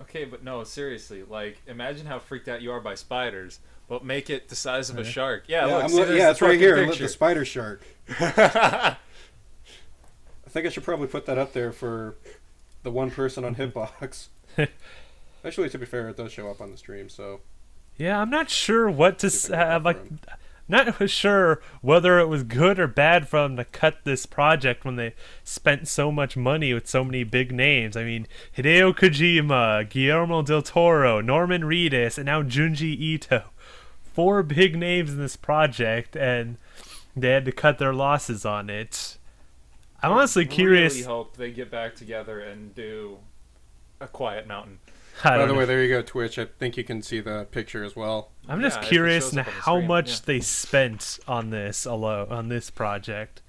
Okay, but no, seriously. Like, imagine how freaked out you are by spiders, but make it the size of a shark. Yeah, look, see, there's it's the right fucking here. Look, picture. the spider shark. I think I should probably put that up there for the one person on Hitbox. Actually, to be fair, it does show up on the stream, so... yeah, I'm not sure what to See if I can like. look for him. Not sure whether it was good or bad for them to cut this project when they spent so much money with so many big names. I mean, Hideo Kojima, Guillermo del Toro, Norman Reedus, and now Junji Ito. 4 big names in this project, and they had to cut their losses on it. I'm honestly curious. I really hope they get back together and do a Quiet Mountain. I By don't the know. way, there you go, Twitch. I think you can see the picture as well. I'm just Yeah, if it curious shows in up on the how screen, much yeah. they spent on this alone, on this project.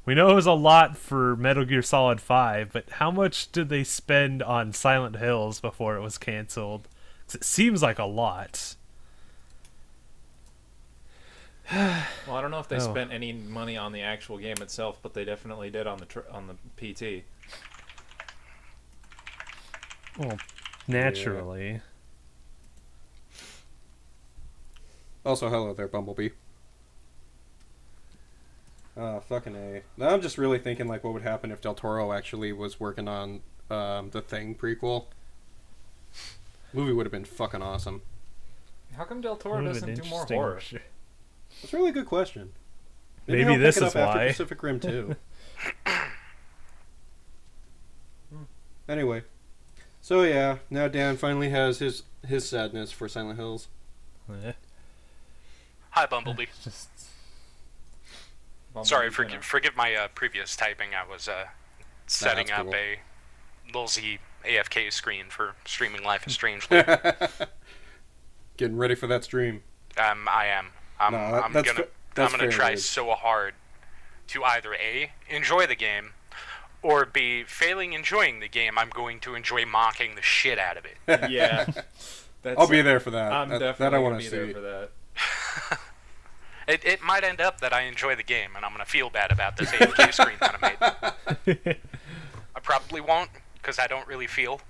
we know it was a lot for Metal Gear Solid 5, but how much did they spend on Silent Hills before it was canceled? 'Cause it seems like a lot. Well, I don't know if they spent any money on the actual game itself, but they definitely did on the PT. Well, naturally. Also, hello there, Bumblebee. Fucking A. Now I'm just really thinking, like, what would happen if Del Toro actually was working on the Thing prequel. Movie would have been fucking awesome. How come Del Toro doesn't do more horror? That's a really good question. Maybe he'll this pick it is up after why. Pacific Rim 2. Anyway. So yeah, now Dan finally has his sadness for Silent Hills. Yeah. Hi, Bumblebee. Just Sorry, forgive my previous typing. I was setting that's up cool. a Lil Z AFK screen for streaming Life is Strangely. Getting ready for that stream. I am. I'm that's gonna fair, try dude. so hard to either A, enjoy the game, or B, failing enjoying the game, I'm going to enjoy mocking the shit out of it. Yeah. I'll be there for that. I'm that definitely I going want to to be there see. for that. It might end up that I enjoy the game, and I'm gonna feel bad about this AFK screen that I made. I probably won't, because I don't really feel,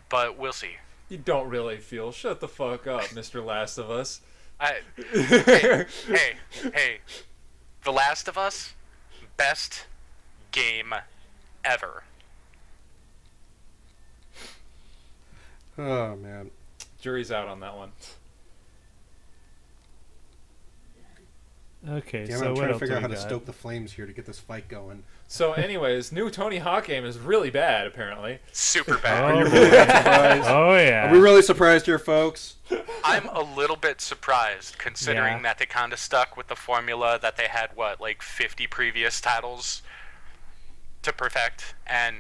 but we'll see. You don't really feel. Shut the fuck up, Mr. Last of Us. Hey, The Last of Us, best game ever. Oh man. Jury's out on that one. okay. Damn, So I'm what trying to else figure do out how we to got? stoke the flames here to get this fight going. So, anyways, new Tony Hawk game is really bad, apparently. Super bad. Oh, Surprised? oh yeah. Are we really surprised here, folks? I'm a little bit surprised, considering Yeah. that they kind of stuck with the formula that they had, like 50 previous titles to perfect, and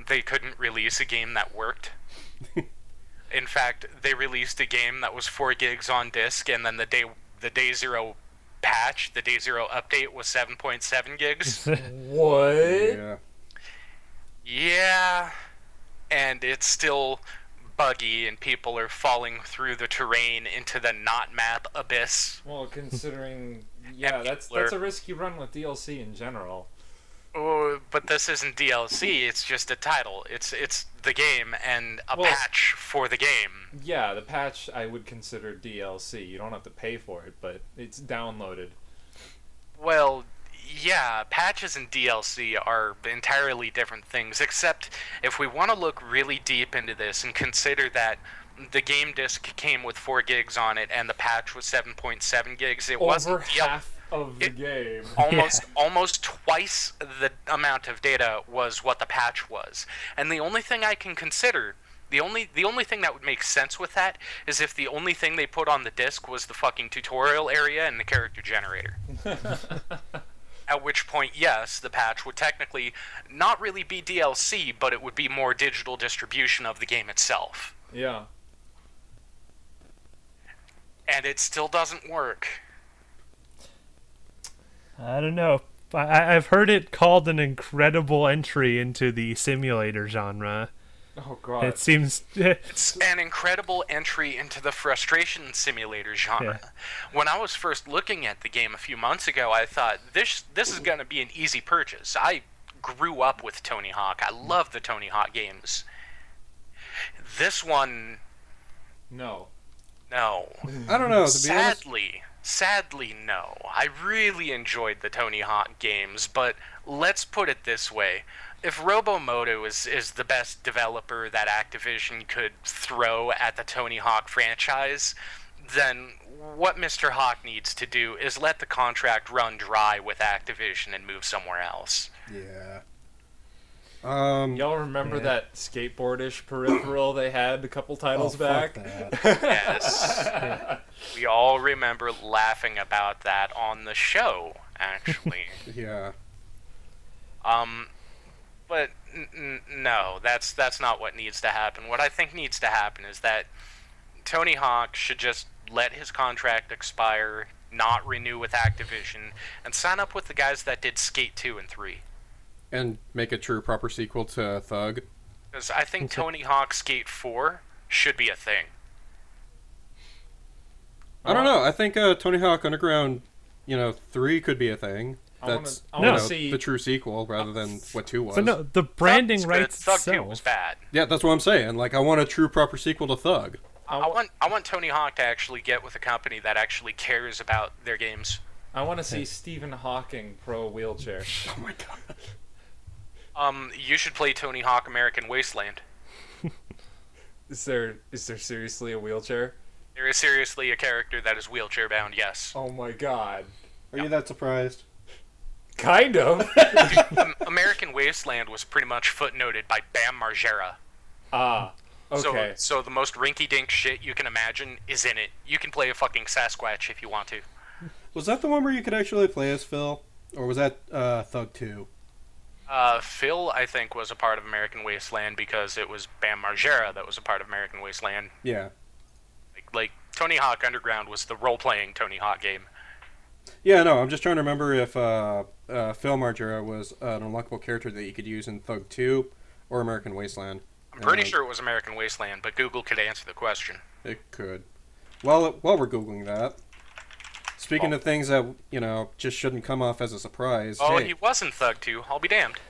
they couldn't release a game that worked. In fact, they released a game that was 4 gigs on disc, and then the day zero patch, the day zero update was 7.7 gigs. What? Yeah. Yeah, and it's still buggy, and people are falling through the terrain into the not map abyss. Well, considering, yeah, And that's people are- a risk you run with DLC in general. Oh, but this isn't DLC, it's just a title. It's the game and a Well- patch for the game. Yeah, the patch I would consider DLC. You don't have to pay for it, but it's downloaded. Well, yeah, patches and DLC are entirely different things, except if we want to look really deep into this and consider that the game disc came with 4 gigs on it and the patch was 7.7 gigs, it wasn't Over half of the game. almost twice the amount of data was what the patch was. And the only thing I can consider, the only thing that would make sense with that is if the only thing they put on the disc was the fucking tutorial area and the character generator. At which point, yes, the patch would technically not really be DLC, but it would be more digital distribution of the game itself. Yeah. And it still doesn't work. I don't know. I've heard it called an incredible entry into the simulator genre. Oh, God. It seems. It's an incredible entry into the frustration simulator genre. Yeah. When I was first looking at the game a few months ago, I thought, this is going to be an easy purchase. I grew up with Tony Hawk. I love the Tony Hawk games. This one, No. no. I don't know. To be honest, Sadly, no. I really enjoyed the Tony Hawk games, but let's put it this way. If Robomoto is the best developer that Activision could throw at the Tony Hawk franchise, then what Mr. Hawk needs to do is let the contract run dry with Activision and move somewhere else. yeah. Y'all remember Yeah. that skateboardish peripheral they had a couple titles fuck back? that. Yes. We all remember laughing about that on the show, actually. Yeah. But no, that's not what needs to happen. What I think needs to happen is that Tony Hawk should just let his contract expire not renew with Activision, and sign up with the guys that did Skate 2 and 3. And make a true proper sequel to Thug. Because I think Tony Hawk Skate 4 should be a thing. I don't know. I think Tony Hawk Underground, 3 could be a thing. That's I wanna see the true sequel rather than what 2 was. But no, the branding Thug was good. rights Thug 2 itself. was bad. Yeah, that's what I'm saying. Like, I want a true proper sequel to Thug. I want Tony Hawk to actually get with a company that actually cares about their games. I want to see Stephen Hawking pro wheelchair. Oh my god. You should play Tony Hawk American Wasteland. Is there seriously a wheelchair? There is seriously a character that is wheelchair bound, yes. Oh my god. Are you that surprised? Kind of. American Wasteland was pretty much footnoted by Bam Margera. Ah. Okay. So the most rinky-dink shit you can imagine is in it. You can play a fucking Sasquatch if you want to. Was that the one where you could actually play as Phil? Or was that Thug 2? Phil, I think, was a part of American Wasteland because it was Bam Margera that was a part of American Wasteland. Yeah. Like Tony Hawk Underground was the role-playing Tony Hawk game. Yeah, no, I'm just trying to remember if Phil Margera was an unlockable character that you could use in Thug 2 or American Wasteland. I'm pretty sure it was American Wasteland, but Google could answer the question. It could. Well, while we're Googling that, speaking of things that, just shouldn't come off as a surprise. Oh, hey. he was in Thug 2. I'll be damned.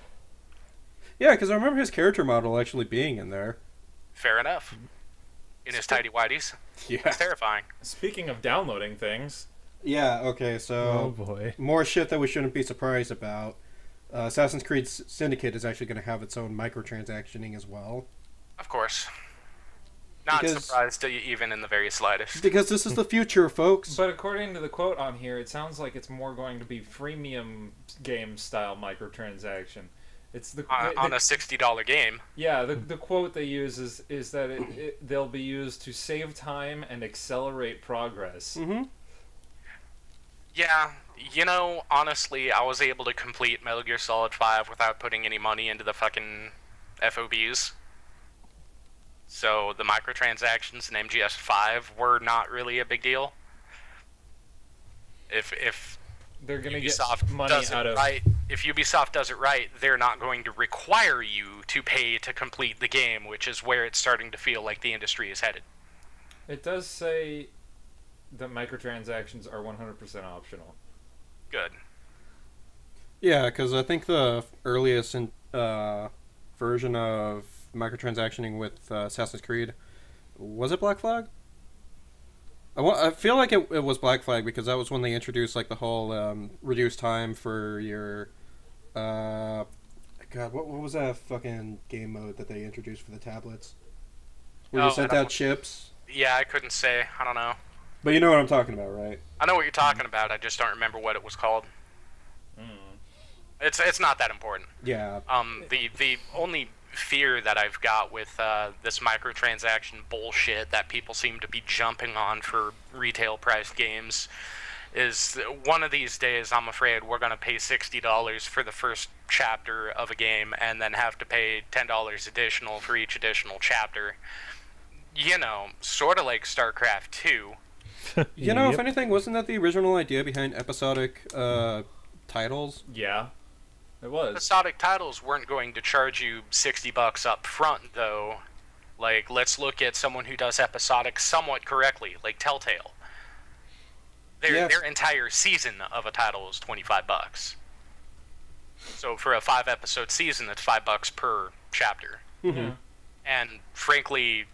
Yeah, because I remember his character model actually being in there. Fair enough. In his tidy whities. Yeah. It's terrifying. Speaking of downloading things. Yeah, okay, so... Oh boy. More shit that we shouldn't be surprised about. Assassin's Creed Syndicate is actually going to have its own microtransactioning as well. Of course. Not surprised even in the very slightest. Because this is the future, folks. But according to the quote on here, it sounds like it's more going to be freemium game style microtransaction. It's on a $60 game. Yeah, the quote they use is that they'll be used to save time and accelerate progress. Mm-hmm. Yeah, honestly, I was able to complete Metal Gear Solid 5 without putting any money into the fucking FOBs. So the microtransactions in MGS5 were not really a big deal. If they're gonna Ubisoft get money does out it of right, if Ubisoft does it right, they're not going to require you to pay to complete the game, which is where it's starting to feel like the industry is headed. It does say that microtransactions are 100% optional. Good. Yeah, because I think the earliest version of microtransactioning with Assassin's Creed, was it Black Flag? I feel like it was Black Flag because that was when they introduced like the whole reduced time for your God, what was that fucking game mode that they introduced for the tablets? Where you sent out chips? Yeah, I couldn't say. I don't know. But you know what I'm talking about, right? I know what you're talking about. I just don't remember what it was called. It's not that important. Yeah. The only fear that I've got with this microtransaction bullshit that people seem to be jumping on for retail priced games is one of these days I'm afraid we're going to pay $60 for the first chapter of a game and then have to pay $10 additional for each additional chapter. Sort of like StarCraft 2. If anything, wasn't that the original idea behind episodic titles? Yeah, it was. Episodic titles weren't going to charge you $60 up front, though. Like, let's look at someone who does episodic somewhat correctly, like Telltale. Their entire season of a title is $25. So for a 5-episode season, it's $5 per chapter. Mm-hmm. And frankly,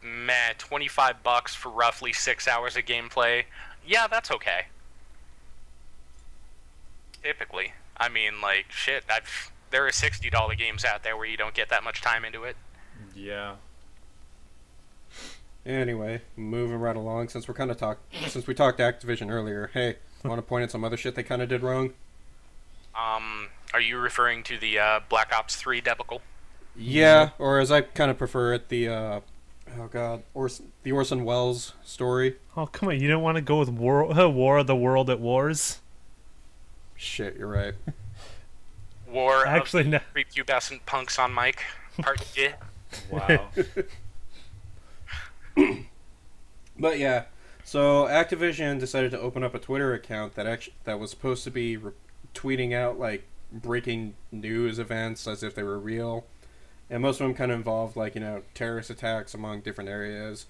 $25 for roughly 6 hours of gameplay, yeah, that's okay. Typically. I mean, like, shit, there are $60 games out there where you don't get that much time into it. Yeah. Anyway, moving right along, since we talked Activision earlier, hey, want to point at some other shit they kind of did wrong? Are you referring to the Black Ops 3 debacle? Yeah, or as I kind of prefer it, the the Orson Welles story. Oh, come on, you don't want to go with War of the World at Wars? Shit, you're right. War Actually, of no. Prepubescent Punks on Mic, Part 2. Wow. But yeah, So Activision decided to open up a Twitter account that was supposed to be tweeting out like breaking news events as if they were real, and most of them kind of involved like terrorist attacks among different areas,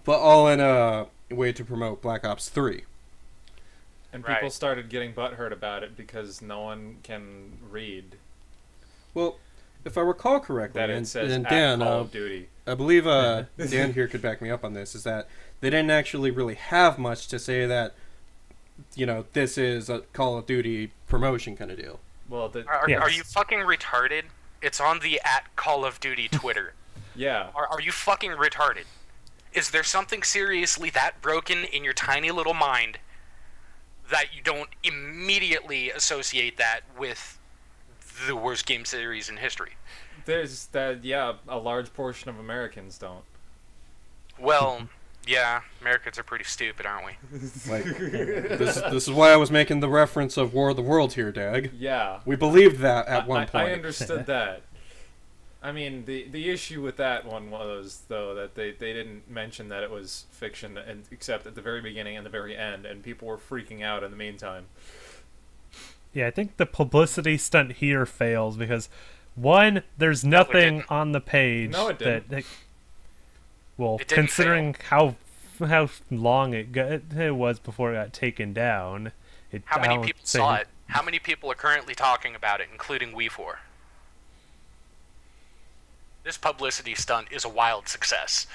but all in a way to promote Black Ops 3. And people started getting butthurt about it because no one can read. Well, if I recall correctly, that it says and Dan, Call of Duty. I believe Dan here could back me up on this, is that they didn't actually really have much to say that, this is a Call of Duty promotion kind of deal. Well, are you fucking retarded? It's on the @Call of Duty Twitter. Yeah. Are you fucking retarded? Is there something seriously that broken in your tiny little mind that you don't immediately associate that with the worst game series in history? There's that, yeah, a large portion of Americans don't. Well, yeah, Americans are pretty stupid, aren't we? Like, this is why I was making the reference of War of the Worlds here, Dag. Yeah. We believed that at one point. I understood that. I mean, the issue with that one was, though, that they didn't mention that it was fiction, except at the very beginning and the very end, and people were freaking out in the meantime. Yeah, I think the publicity stunt here fails because, one, there's nothing on the page it considering how long it was before it got taken down. How many people saw it? How many people are currently talking about it, including We4? This publicity stunt is a wild success.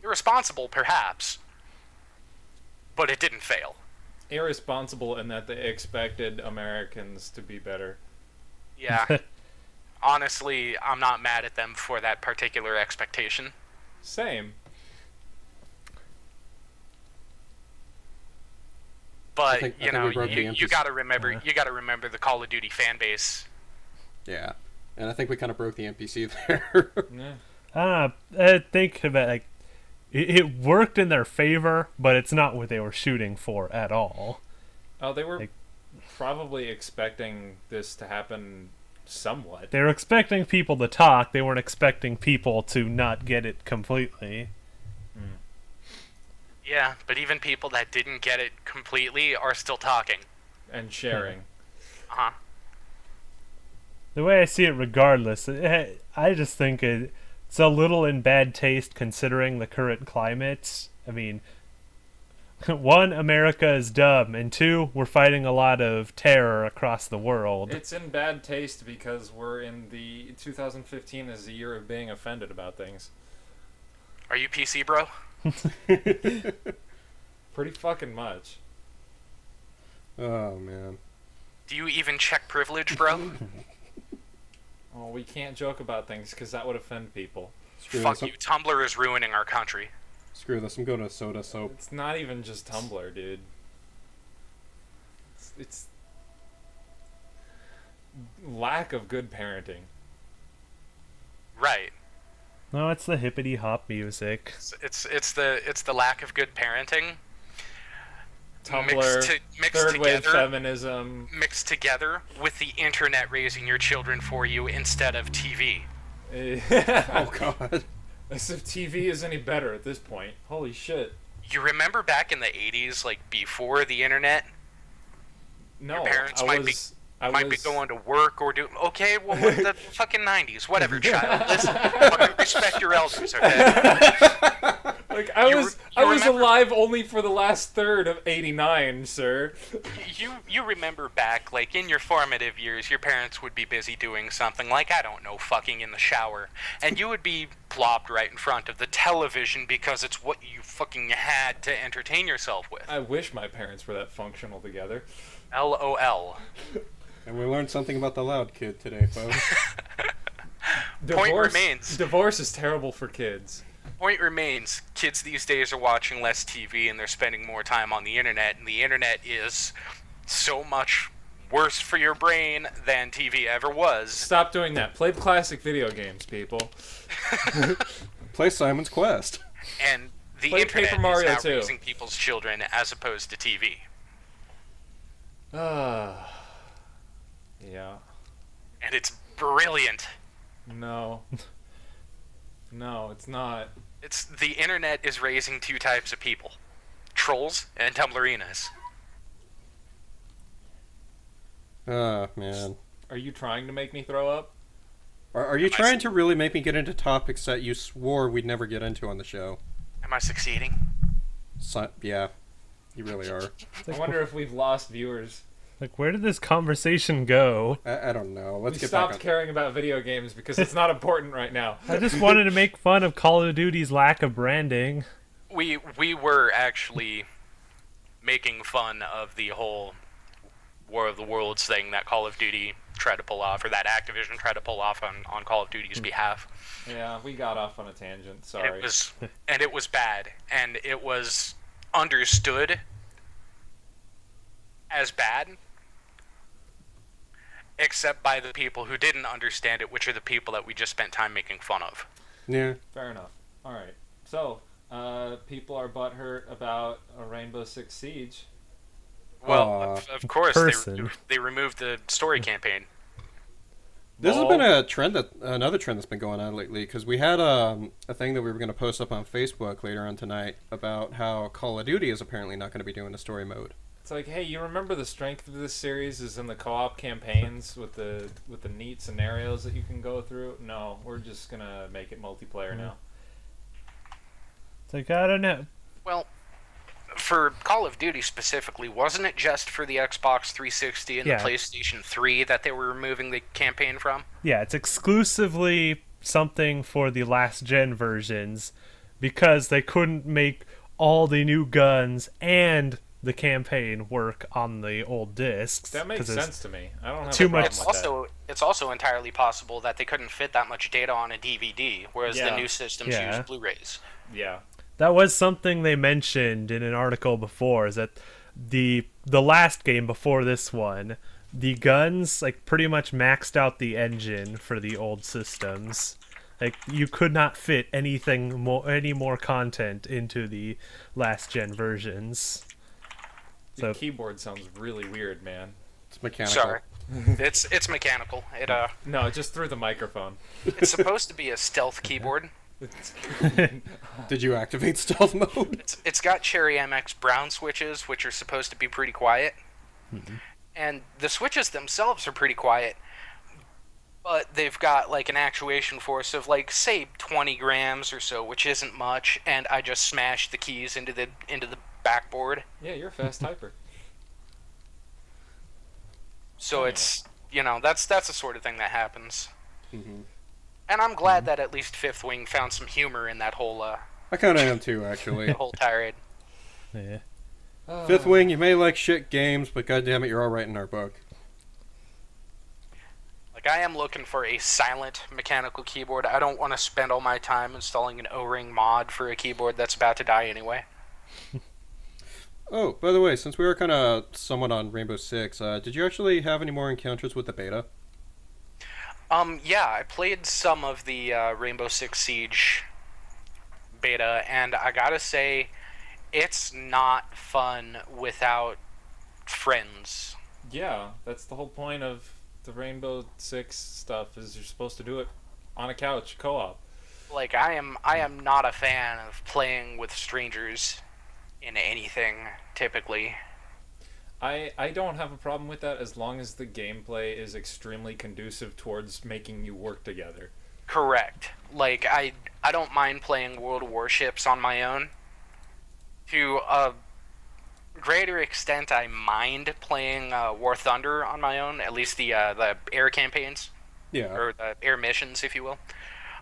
Irresponsible, perhaps, but it didn't fail. Irresponsible in that they expected Americans to be better. Yeah. Honestly, I'm not mad at them for that particular expectation. Same. But you gotta remember the Call of Duty fan base. Yeah. And I think we kind of broke the NPC there. Yeah. I think about it worked in their favor, but it's not what they were shooting for at all. Oh, they were probably expecting this to happen somewhat. They were expecting people to talk. They weren't expecting people to not get it completely. Yeah, but even people that didn't get it completely are still talking. And sharing. Uh-huh. The way I see it regardless, I just think it's a little in bad taste considering the current climate. I mean, one, America is dumb, and two, we're fighting a lot of terror across the world. It's in bad taste because we're in the 2015 is the year of being offended about things. Are you PC, bro? Pretty fucking much. Oh, man. Do you even check privilege, bro? Oh, we can't joke about things because that would offend people. Fuck you. Tumblr is ruining our country. Screw this. I'm going to Soda Soap. It's not even just Tumblr, dude. It's lack of good parenting. Right. No, it's the hippity hop music. It's the lack of good parenting. Tumblr, third wave feminism, mixed together with the internet raising your children for you instead of TV. Oh God! As if TV is any better at this point. Holy shit! You remember back in the 80s, like before the internet? No, your parents might be going to work or do. Okay, well, with the fucking 90s, whatever, child. Listen, respect your elders, okay? Like I was alive only for the last third of '89, sir. You remember back, like in your formative years, your parents would be busy doing something like, I don't know, fucking in the shower, and you would be plopped right in front of the television because it's what you fucking had to entertain yourself with. I wish my parents were that functional together. LOL. And we learned something about the loud kid today, folks. Point remains. Divorce is terrible for kids. Point remains, kids these days are watching less TV and they're spending more time on the internet, and the internet is so much worse for your brain than TV ever was. Stop doing that. Play classic video games, people. Play Simon's Quest. And the Play internet Paper Mario is now 2. raising people's children as opposed to TV. Yeah. And it's brilliant. No. No, it's not. It's the internet is raising two types of people: trolls and Tumblrinas. Oh, man. Are you trying to make me throw up? Are you trying to really make me get into topics that you swore we'd never get into on the show? Am I succeeding? Yeah, you really are. I wonder if we've lost viewers. Like, where did this conversation go? I don't know. Let's We get stopped back on. caring about video games because it's not important right now. I just wanted to make fun of Call of Duty's lack of branding. We were actually making fun of the whole War of the Worlds thing that Call of Duty tried to pull off, or that Activision tried to pull off on Call of Duty's behalf. Yeah, we got off on a tangent. And Sorry. it was bad, and it was understood as bad, except by the people who didn't understand it, which are the people that we just spent time making fun of. Yeah. Fair enough. All right. So, people are butthurt about a Rainbow Six Siege. Well, of course, Person. they removed the story campaign. This has been another trend that's been going on lately, because we had a thing that we were going to post up on Facebook later on tonight about how Call of Duty is apparently not going to be doing a story mode. It's like, hey, you remember the strength of this series is in the co-op campaigns with the neat scenarios that you can go through? No, we're just gonna make it multiplayer now. It's like, I don't know. Well, for Call of Duty specifically, wasn't it just for the Xbox 360 and Yeah. the PlayStation 3 that they were removing the campaign from? Yeah, it's exclusively something for the last gen versions because they couldn't make all the new guns and the campaign work on the old discs. That makes 'cause it's sense to me. I don't have too a problem much- with It's also entirely possible that they couldn't fit that much data on a DVD, whereas the Yeah. new systems Yeah. use Blu-rays. that. Yeah. That was something they mentioned in an article before, is that the last game before this one, the guns like pretty much maxed out the engine for the old systems. Like, you could not fit any more content into the last gen versions. The So keyboard sounds really weird, man. It's mechanical. Sorry. It's mechanical. No, just through the microphone. It's supposed to be a stealth keyboard. Did you activate stealth mode? It's got Cherry MX brown switches, which are supposed to be pretty quiet. And the switches themselves are pretty quiet. But they've got like an actuation force of like, say, 20 grams or so, which isn't much, and I just smashed the keys into the backboard. Yeah, you're a fast typer. So it's, that's the sort of thing that happens. Mhm. And I'm glad that at least Fifth Wing found some humor in that whole I kind of am too, actually. tirade. yeah. Fifth Wing, you may like shit games, but goddammit, you're all right in our book. Like, I am looking for a silent mechanical keyboard. I don't want to spend all my time installing an O-ring mod for a keyboard that's about to die anyway. Oh, by the way, since we were kind of somewhat on Rainbow Six, did you actually have any more encounters with the beta? Yeah, I played some of the Rainbow Six Siege beta, and I gotta say, it's not fun without friends. Yeah, that's the whole point of the Rainbow Six stuff, is you're supposed to do it on a couch, co-op. Like, I am not a fan of playing with strangers in anything, typically. I don't have a problem with that as long as the gameplay is extremely conducive towards making you work together. Correct. Like, I don't mind playing World of Warships on my own. To a greater extent, I mind playing War Thunder on my own, at least the air campaigns, Yeah. or the air missions, if you will.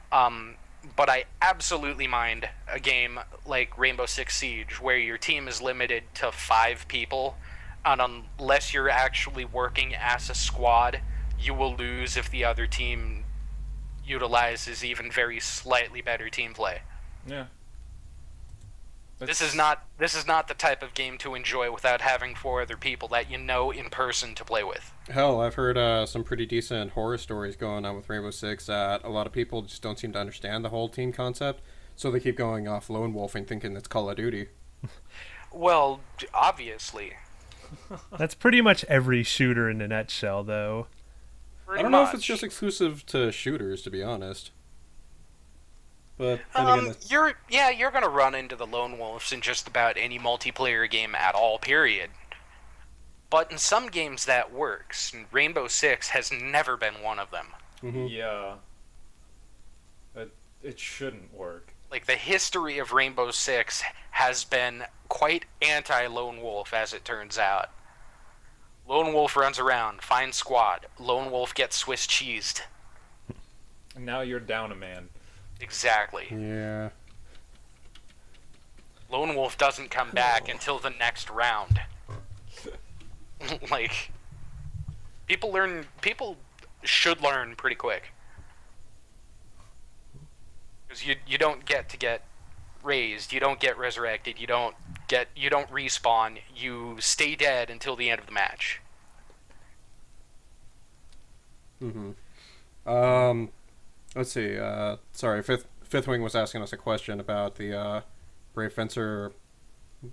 But I absolutely mind a game like Rainbow Six Siege, where your team is limited to 5 people, and unless you're actually working as a squad, you will lose if the other team utilizes even very slightly better team play. Yeah. This is not the type of game to enjoy without having 4 other people that you know in person to play with. Hell, I've heard some pretty decent horror stories going on with Rainbow Six that a lot of people just don't seem to understand the whole team concept, so they keep going off lone wolfing thinking it's Call of Duty. Well, obviously. That's pretty much every shooter in a nutshell, though. I don't know if it's just exclusive to shooters, to be honest. But then again, You're gonna run into the lone wolves in just about any multiplayer game at all, period. But in some games that works, and Rainbow Six has never been one of them. Yeah. It shouldn't work. Like, the history of Rainbow Six has been quite anti-lone wolf, as it turns out. Lone wolf runs around, finds squad. Lone wolf gets Swiss cheesed. And now you're down a man. Exactly. yeah. Lone wolf doesn't come back until the next round. Like, people should learn pretty quick. Because you don't get raised, you don't get resurrected, you don't respawn, you stay dead until the end of the match. Let's see. Sorry, Fifth Wing was asking us a question about the Brave Fencer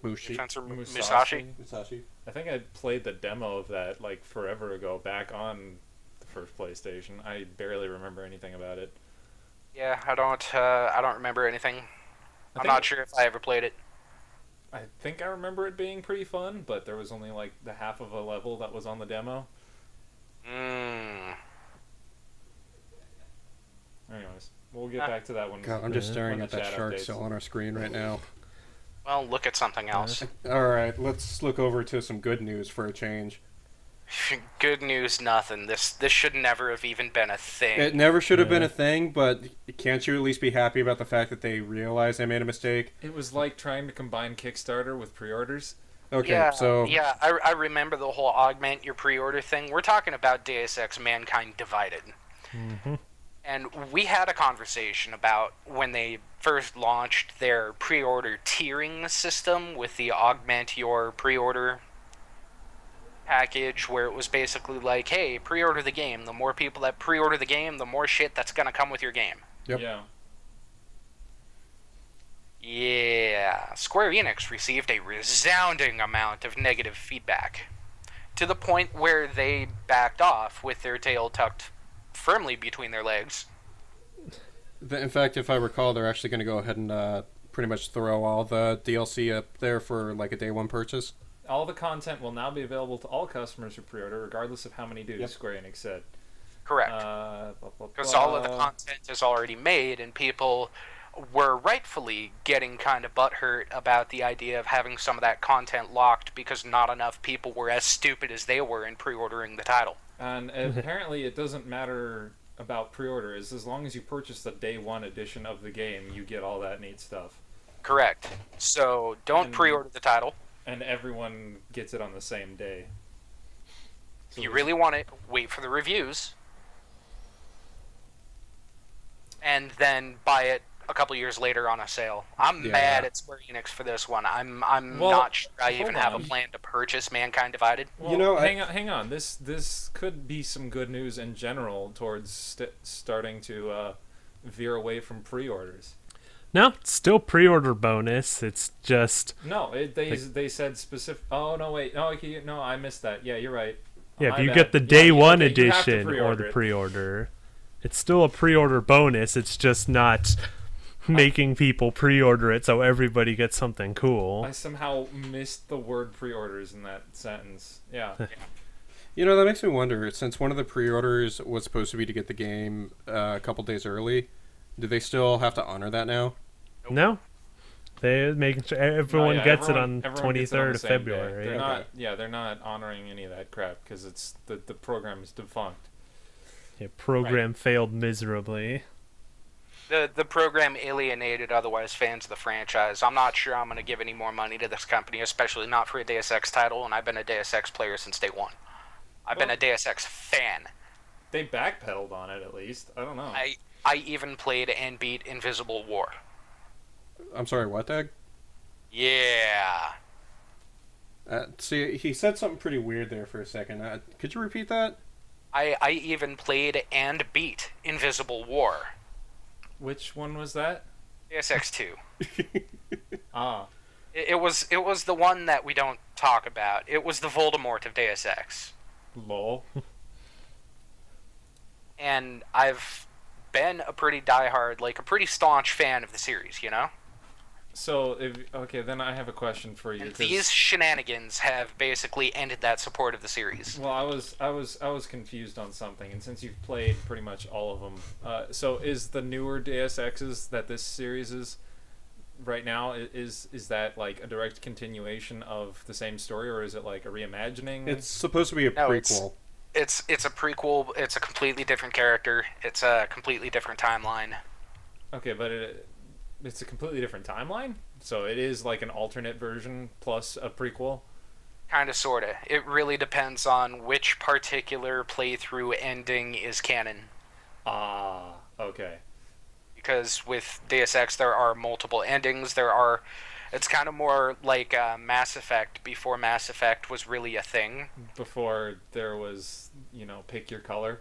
Fencer Musashi. Musashi. I think I played the demo of that like forever ago, back on the first PlayStation. I barely remember anything about it. Yeah, I don't remember anything. I'm not sure if I ever played it. I think I remember it being pretty fun, but there was only like the half of a level that was on the demo. Anyways, we'll get back to that one. God, I'm just staring when at the that chat shark updates. still on our screen right now. Well, look at something else. Alright, let's look over to some good news for a change. Good news, nothing. This should never have even been a thing. It never should have been a thing, but can't you at least be happy about the fact that they realized they made a mistake? It was like trying to combine Kickstarter with pre-orders. Okay, yeah, so... Yeah, I remember the whole augment your pre-order thing. We're talking about Deus Ex Mankind Divided. And we had a conversation about when they first launched their pre-order tiering system with the augment your pre-order package, where it was basically like, hey, pre-order the game. The more people that pre-order the game, the more shit that's gonna come with your game. Yep. Yeah. Yeah, Square Enix received a resounding amount of negative feedback, to the point where they backed off with their tail tucked firmly between their legs. In fact, if I recall, they're actually going to go ahead and pretty much throw all the DLC up there for like a day one purchase. All the content will now be available to all customers who pre-order, regardless of how many do, Yep. Square Enix said. Correct. Because all of the content is already made, and people were rightfully getting kind of butthurt about the idea of having some of that content locked because not enough people were as stupid as they were in pre-ordering the title. And apparently it doesn't matter about pre-orders. As long as you purchase the day one edition of the game, you get all that neat stuff. Correct. So don't pre-order the title. And everyone gets it on the same day. If you really want it, wait for the reviews. And then buy it a couple years later on a sale. I'm mad at Square Enix for this one. I'm not sure I even have a plan to purchase Mankind Divided. Well, You know, hang on. This could be some good news in general towards starting to veer away from pre-orders. No, it's still pre-order bonus. It's just No, they said specific. Oh no, wait, no, okay, no, I missed that. Yeah, you're right. yeah. My If you bad. get the Yeah, day one okay, you have to edition or pre-order the it. pre-order, it's still a pre-order bonus. It's just not making people pre-order it so everybody gets something cool. I somehow missed the word pre-orders in that sentence. Yeah. You know, that makes me wonder, since one of the pre-orders was supposed to be to get the game a couple days early, do they still have to honor that now? No, they're making sure everyone Oh, yeah, gets everyone it on gets it on 23rd the of same day. February. They're Yeah. not. Yeah, they're not honoring any of that crap because it's the program is defunct. Yeah, program failed miserably. The program alienated otherwise fans of the franchise. I'm not sure I'm going to give any more money to this company, especially not for a Deus Ex title, and I've been a Deus Ex player since day one. I've been a Deus Ex fan. They backpedaled on it at least. I don't know. I even played and beat Invisible War. I'm sorry, what, Dag? Yeah. See, he said something pretty weird there for a second. Could you repeat that? I even played and beat Invisible War. Which one was that? Deus Ex 2. Ah. It was the one that we don't talk about. It was the Voldemort of Deus Ex. Lol. And I've been a pretty diehard, like a pretty staunch fan of the series, you know? So, okay, then I have a question for you. And these shenanigans have basically ended that support of the series. Well, I was confused on something, and since you've played pretty much all of them, so is the newer Deus Exes that this series is right now, is that like a direct continuation of the same story, or is it like a reimagining? It's supposed to be a prequel. It's a prequel. It's a completely different character. It's a completely different timeline. Okay, but it's a completely different timeline? So it is like an alternate version plus a prequel? Kinda, sorta. It really depends on which particular playthrough ending is canon. Ah, okay. Because with Deus Ex, there are multiple endings. It's kind of more like Mass Effect before Mass Effect was really a thing. Before there was, pick your color?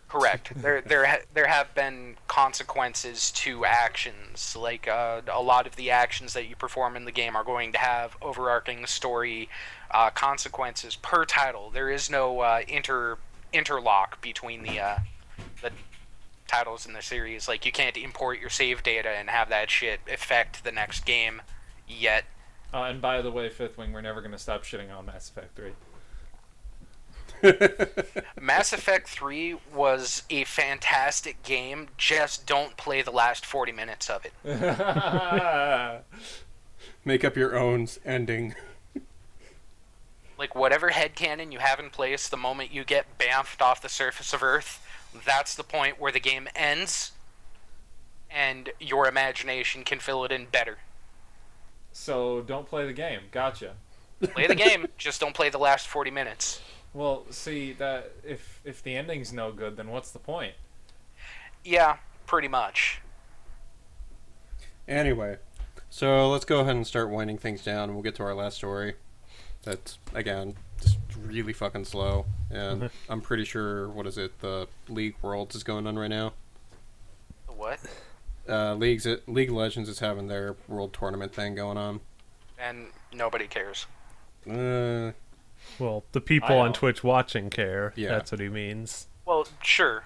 Correct. There have been consequences to actions. Like a lot of the actions that you perform in the game are going to have overarching story consequences per title. There is no interlock between the titles in the series. Like, you can't import your save data and have that shit affect the next game yet. And by the way, Fifth Wing, we're never going to stop shitting on Mass Effect 3. Mass Effect 3 was a fantastic game, just don't play the last 40 minutes of it. Make up your own ending. Like, whatever headcanon you have in place, the moment you get bamfed off the surface of Earth, that's the point where the game ends, and your imagination can fill it in better. So, don't play the game. Gotcha. Play the game, just don't play the last 40 minutes. Well, see, that if the ending's no good, then what's the point? Yeah, pretty much. Anyway, so let's go ahead and start winding things down, and we'll get to our last story. That's, again, just really fucking slow. And I'm pretty sure, the League Worlds is going on right now. What? League of Legends is having their world tournament thing going on. And nobody cares. Well, the people on Twitch watching care. Yeah. That's what he means. Well, sure.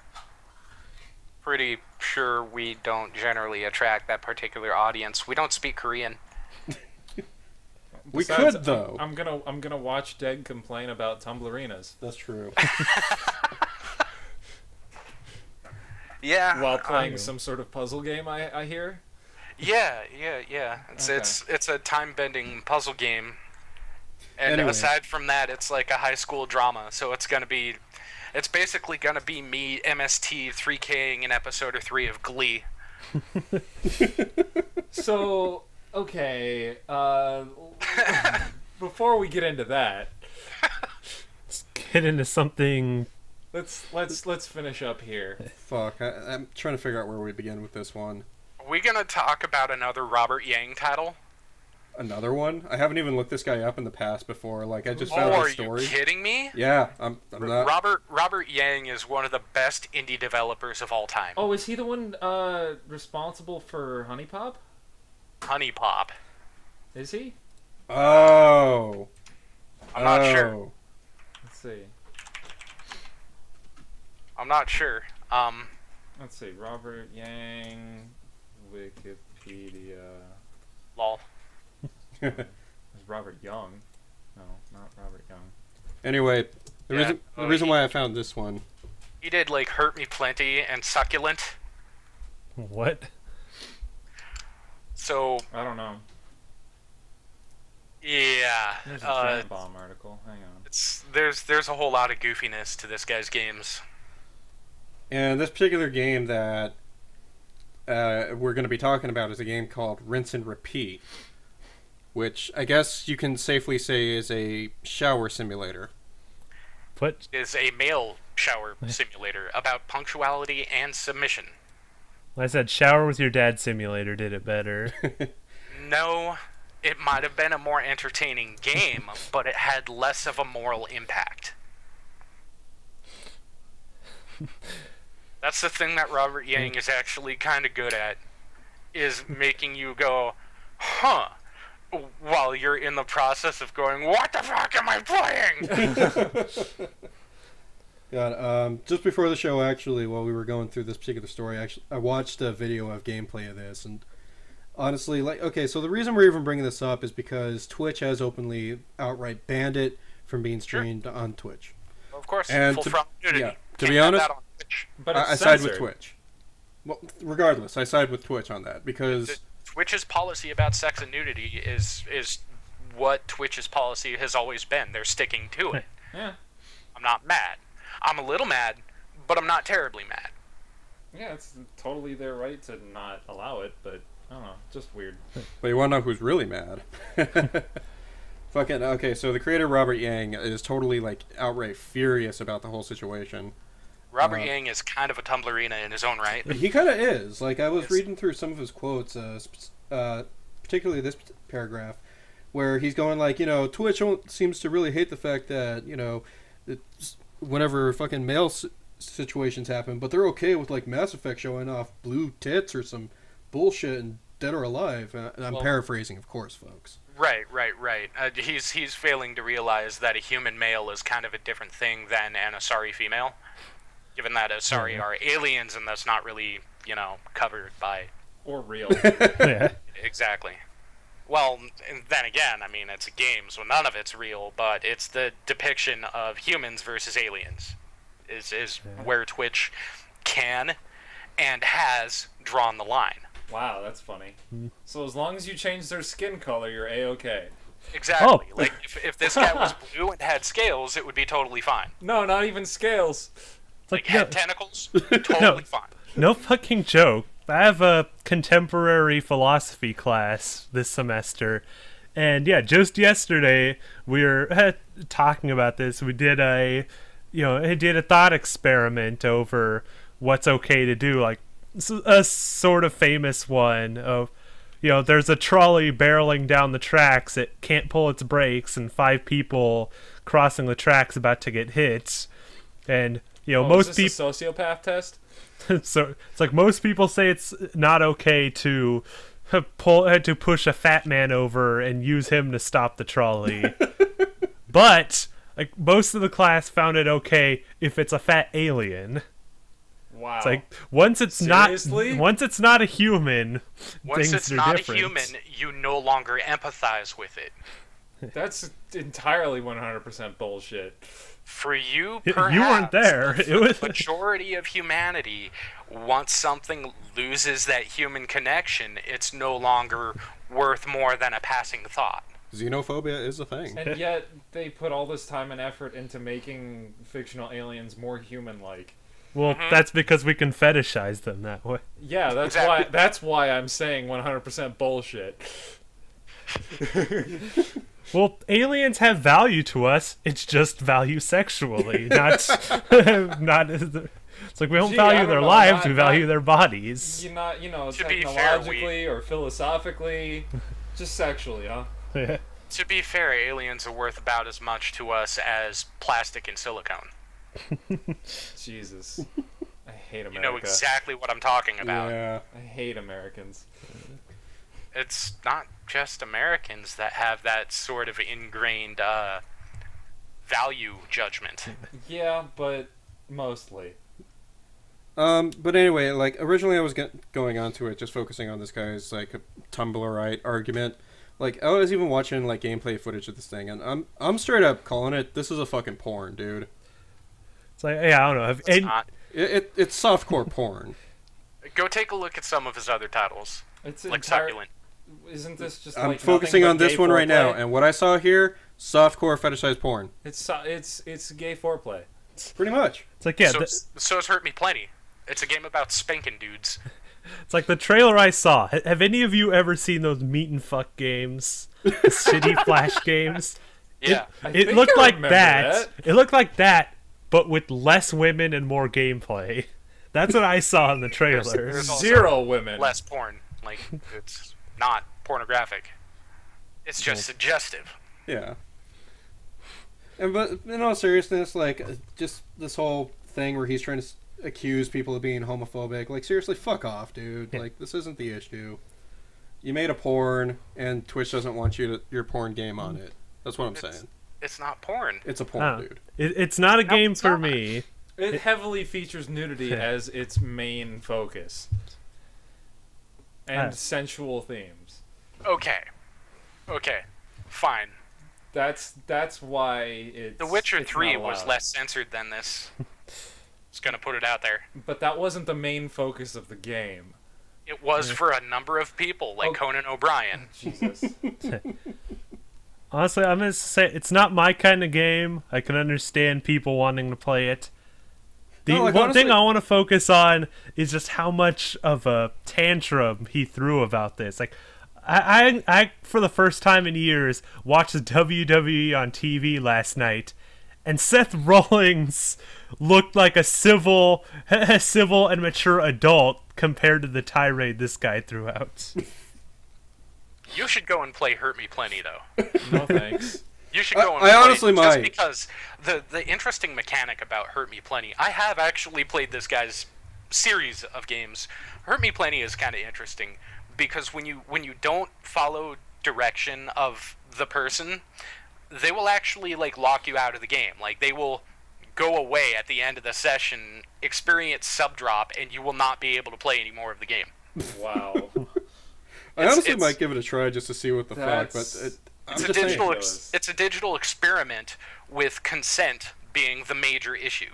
Pretty sure we don't generally attract that particular audience. We don't speak Korean. We Besides, could, though. I'm gonna watch Deg complain about tumblerinas. That's true. Yeah. While playing some sort of puzzle game, I hear. Yeah. It's a time-bending puzzle game. And Anyway. aside from that, it's like a high school drama, so it's basically gonna be me MST 3K'ing an episode or 3 of Glee. So, okay, before we get into that, Let's get into something. let's finish up here. Fuck, I'm trying to figure out where we begin with this one. Are we gonna talk about another Robert Yang title? Another one? I haven't even looked this guy up in the past before. Like, I just Oh, found are his story. you kidding me? Yeah, I'm not. Robert Yang is one of the best indie developers of all time. Oh, is he the one responsible for Honey Pop? Honey Pop. Is he? Oh. I'm not sure. Let's see. I'm not sure. Let's see. Robert Yang, Wikipedia. Lol. It's Robert Young. No, not Robert Young. Anyway, the Yeah. reason why I found this one. He did, like, Hurt Me Plenty and Succulent. What? So, I don't know. yeah. There's a Giant Bomb article. Hang on. There's a whole lot of goofiness to this guy's games. And this particular game that we're going to be talking about is a game called Rinse and Repeat, which I guess you can safely say is a shower simulator. What? Is a male shower simulator about punctuality and submission. I said Shower with Your Dad Simulator did it better. No, it might have been a more entertaining game, but it had less of a moral impact. That's the thing that Robert Yang is actually kind of good at, is making you go, huh, while you're in the process of going, what the fuck am I playing? God, just before the show, actually, while we were going through this particular story, actually, I watched a video of gameplay of this, and honestly, like, okay, so the reason we're even bringing this up is because Twitch has openly outright banned it from being streamed on Twitch. Of course, And full to- front nudity. yeah, to Can't be have honest, that on Twitch. But it's I side with censored. Twitch. Well, regardless, I side with Twitch on that because Twitch's policy about sex and nudity is what Twitch's policy has always been. They're sticking to it. Yeah. I'm not mad. I'm a little mad, but I'm not terribly mad. Yeah, it's totally their right to not allow it, but I don't know, just weird. But you want to know who's really mad? Fucking okay. So the creator Robert Yang is totally like outright furious about the whole situation. Robert Yang is kind of a tumblerina in his own right. He kind of is. Like I was Yes. reading through some of his quotes, particularly this paragraph, where he's going like, Twitch seems to really hate the fact that it's whenever fucking male situations happen, but they're okay with like Mass Effect showing off blue tits or some bullshit and Dead or Alive. And I'm paraphrasing, of course, folks. Right. He's failing to realize that a human male is kind of a different thing than an Asari female, given that Asari are aliens and that's not really, covered by... Or real. Yeah. Exactly. Well, and then again, I mean, it's a game, so none of it's real, but it's the depiction of humans versus aliens is where Twitch can and has drawn the line. Wow, that's funny. So as long as you change their skin color, you're A-okay. Exactly. Oh. Like, if this cat was blue and had scales, it would be totally fine. No, not even scales. It's Like, like, had tentacles, totally fine. no fucking joke. I have a contemporary philosophy class this semester, and yeah, just yesterday we were talking about this. We did a thought experiment over what's okay to do, like a sort of famous one of, there's a trolley barreling down the tracks. It can't pull its brakes, and 5 people crossing the tracks about to get hit, and most is people. this a sociopath test? So it's like most people say it's not okay to push a fat man over and use him to stop the trolley. But like most of the class found it okay if it's a fat alien. Wow. It's like once it's Seriously? not a human, Once things it's are not different. a human, you no longer empathize with it. That's entirely 100% bullshit. For you, You perhaps, weren't there. but It for was- the majority of humanity, once something loses that human connection, it's no longer worth more than a passing thought. Xenophobia is a thing. And yet they put all this time and effort into making fictional aliens more human-like. Well, that's because we can fetishize them that way. Yeah, that's Exactly. why I'm saying 100% bullshit. Well, aliens have value to us. It's just value sexually, not not. It's like we don't Gee, I value don't their know, lives; not- we value not- their bodies. To be fair, technologically or philosophically, just sexually, huh? Yeah. To be fair, aliens are worth about as much to us as plastic and silicone. Jesus. I hate America. You know exactly what I'm talking about. Yeah. I hate Americans. It's not just Americans that have that sort of ingrained value judgment. Yeah, but mostly. But anyway, like originally I was going on to it, just focusing on this guy's like Tumblrite argument. Like I was even watching like gameplay footage of this thing, and I'm straight up calling it. This is a fucking porn, dude. It's like, yeah, I don't know. It's not. It's softcore porn. Go take a look at some of his other titles, It's like entire- Succulent. Isn't this just I'm like focusing nothing on but this gay one right now, foreplay? and what I saw here, softcore fetishized porn. It's gay foreplay. Pretty much. It's like, yeah, So's Hurt Me Plenty. It's a game about spanking dudes. it's like the trailer I saw. Have any of you ever seen those meat and fuck games? The shitty flash games? Yeah. I It think looked I like remember that. It looked like that, but with less women and more gameplay. That's what I saw in the trailer. There's also Zero women. less porn. Like, it's not pornographic. It's just suggestive. Yeah. And but in all seriousness, like just this whole thing where he's trying to accuse people of being homophobic, like seriously, fuck off, dude. Yeah. Like this isn't the issue. You made a porn, and Twitch doesn't want your porn game on it. That's what I'm saying. It's not porn. It's a I porn, don't know. dude. It's not a game it's for not. me. It heavily features nudity as its main focus. And sensual themes. Okay. Fine. That's why it's The Witcher it's 3 not was allowed. less censored than this. Just gonna put it out there. But that wasn't the main focus of the game. It was for a number of people, like Conan O'Brien. Jesus. Honestly, I'm gonna say it's not my kind of game. I can understand people wanting to play it. The No, like, one honestly- thing I want to focus on is just how much of a tantrum he threw about this. Like, I for the first time in years watched the WWE on TV last night, and Seth Rollins looked like a civil and mature adult compared to the tirade this guy threw out. You should go and play Hurt Me Plenty, though. No thanks. You should go and I play honestly it, just might. because the interesting mechanic about Hurt Me Plenty, I have actually played this guy's series of games. Hurt Me Plenty is kind of interesting because when you don't follow direction of the person, they will actually like lock you out of the game. Like they will go away at the end of the session, experience sub drop, and you will not be able to play any more of the game. Wow. I honestly it's- might give it a try just to see what the fuck, but That's- I'm It's a just saying. digital ridiculous. it's a digital experiment with consent being the major issue.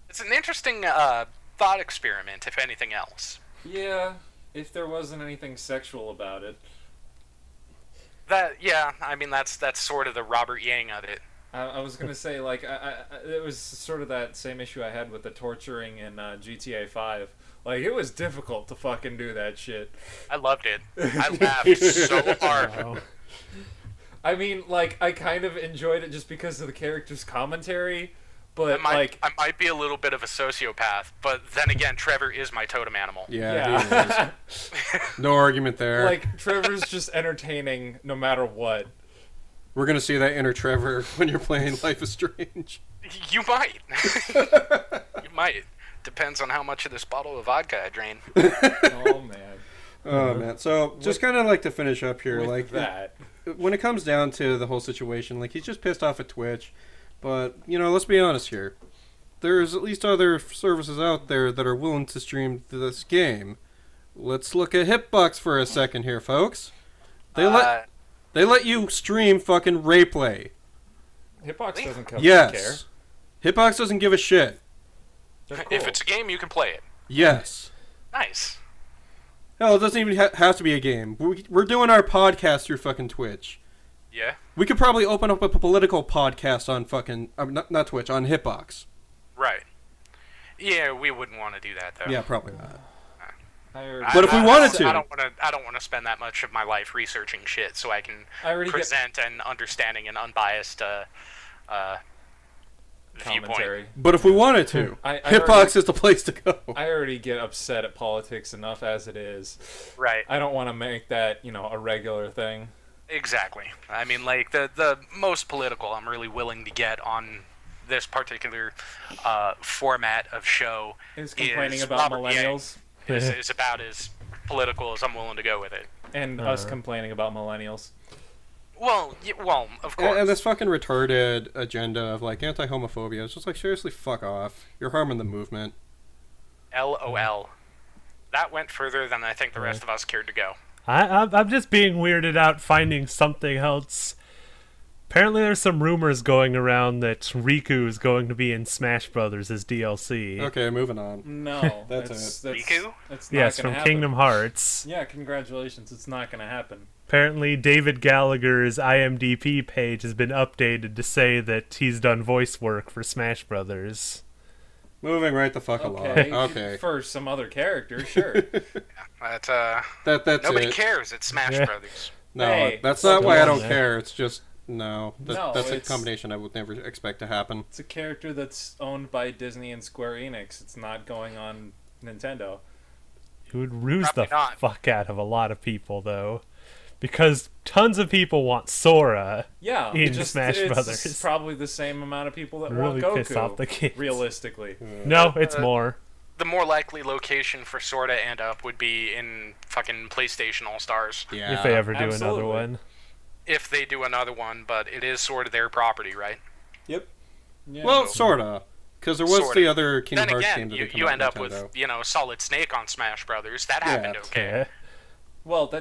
It's an interesting thought experiment, if anything else. Yeah, if there wasn't anything sexual about it. I mean that's sort of the Robert Yang of it. I was gonna say, like, it was sort of that same issue I had with the torturing in GTA 5. Like, it was difficult to fucking do that shit. I loved it. I laughed so hard. Wow. I mean, like, I kind of enjoyed it just because of the character's commentary, but, I might be a little bit of a sociopath, but then again, Trevor is my totem animal. Yeah, he is. No argument there. like, Trevor's just entertaining no matter what. We're gonna see that inner Trevor when you're playing Life is Strange. You might. You might. Depends on how much of this bottle of vodka I drain. Oh, man. Oh man. So just kind of like to finish up here, With like that. when it comes down to the whole situation, like he's just pissed off at Twitch. But let's be honest here. There's at least other services out there that are willing to stream this game. Let's look at Hitbox for a second here, folks. They let you stream fucking Rayplay. Hitbox doesn't care. Yes. Hitbox doesn't give a shit. They're cool. If it's a game, you can play it. Yes. Nice. Hell, it doesn't even have to be a game. We're doing our podcast through fucking Twitch. Yeah. We could probably open up a political podcast on fucking not Twitch, on Hitbox. Right. Yeah, we wouldn't want to do that though. Yeah, probably not. But if we wanted to. I don't want to spend that much of my life researching shit, so I can I already get present an understanding and unbiased viewpoint. commentary. But if we wanted to, I Hitbox already- is the place to go. I already get upset at politics enough as it is. Right. I don't want to make that, a regular thing. Exactly. I mean, like the most political I'm really willing to get on this particular format of show Is complaining is about Robert Yang. millennials is about as political as I'm willing to go with it. and us complaining about millennials. Well, of course. And this fucking retarded agenda of like anti-homophobia. It's just like, seriously, fuck off. You're harming the movement. LOL. That went further than I think the rest of us cared to go. I'm just being weirded out finding something else. Apparently there's some rumors going around that Riku is going to be in Smash Brothers as DLC. Okay, moving on. No, That's Riku? That's not Yes, gonna from happen. Kingdom Hearts. Yeah, congratulations. It's not going to happen. Apparently David Gallagher's IMDb page has been updated to say that he's done voice work for Smash Brothers. Moving right the fuck Okay. along. Okay. For some other character, sure. That's That's nobody it. cares. It's Smash Yeah. Brothers. No, Hey, that's not why I don't Yeah. care. It's just no. No, That's a it's- combination I would never expect to happen. It's a character that's owned by Disney and Square Enix. It's not going on Nintendo. It would ruse Probably the not. fuck out of a lot of people, though. Because tons of people want Sora. Yeah, In just, Smash it's Brothers. probably the same amount of people that Really want piss Goku. off the kids. Realistically, No, it's more. The more likely location for Sora to end up would be in fucking PlayStation All Stars. Yeah. If they ever do absolutely. another one. If they do another one, but it is sort of their property, right? Yep. Yeah. Well, sorta. Because there was Sorta. the other Kingdom Then Hearts again, game that did come you out end on up with, Nintendo. Solid Snake on Smash Brothers. That happened okay. Yeah. Well,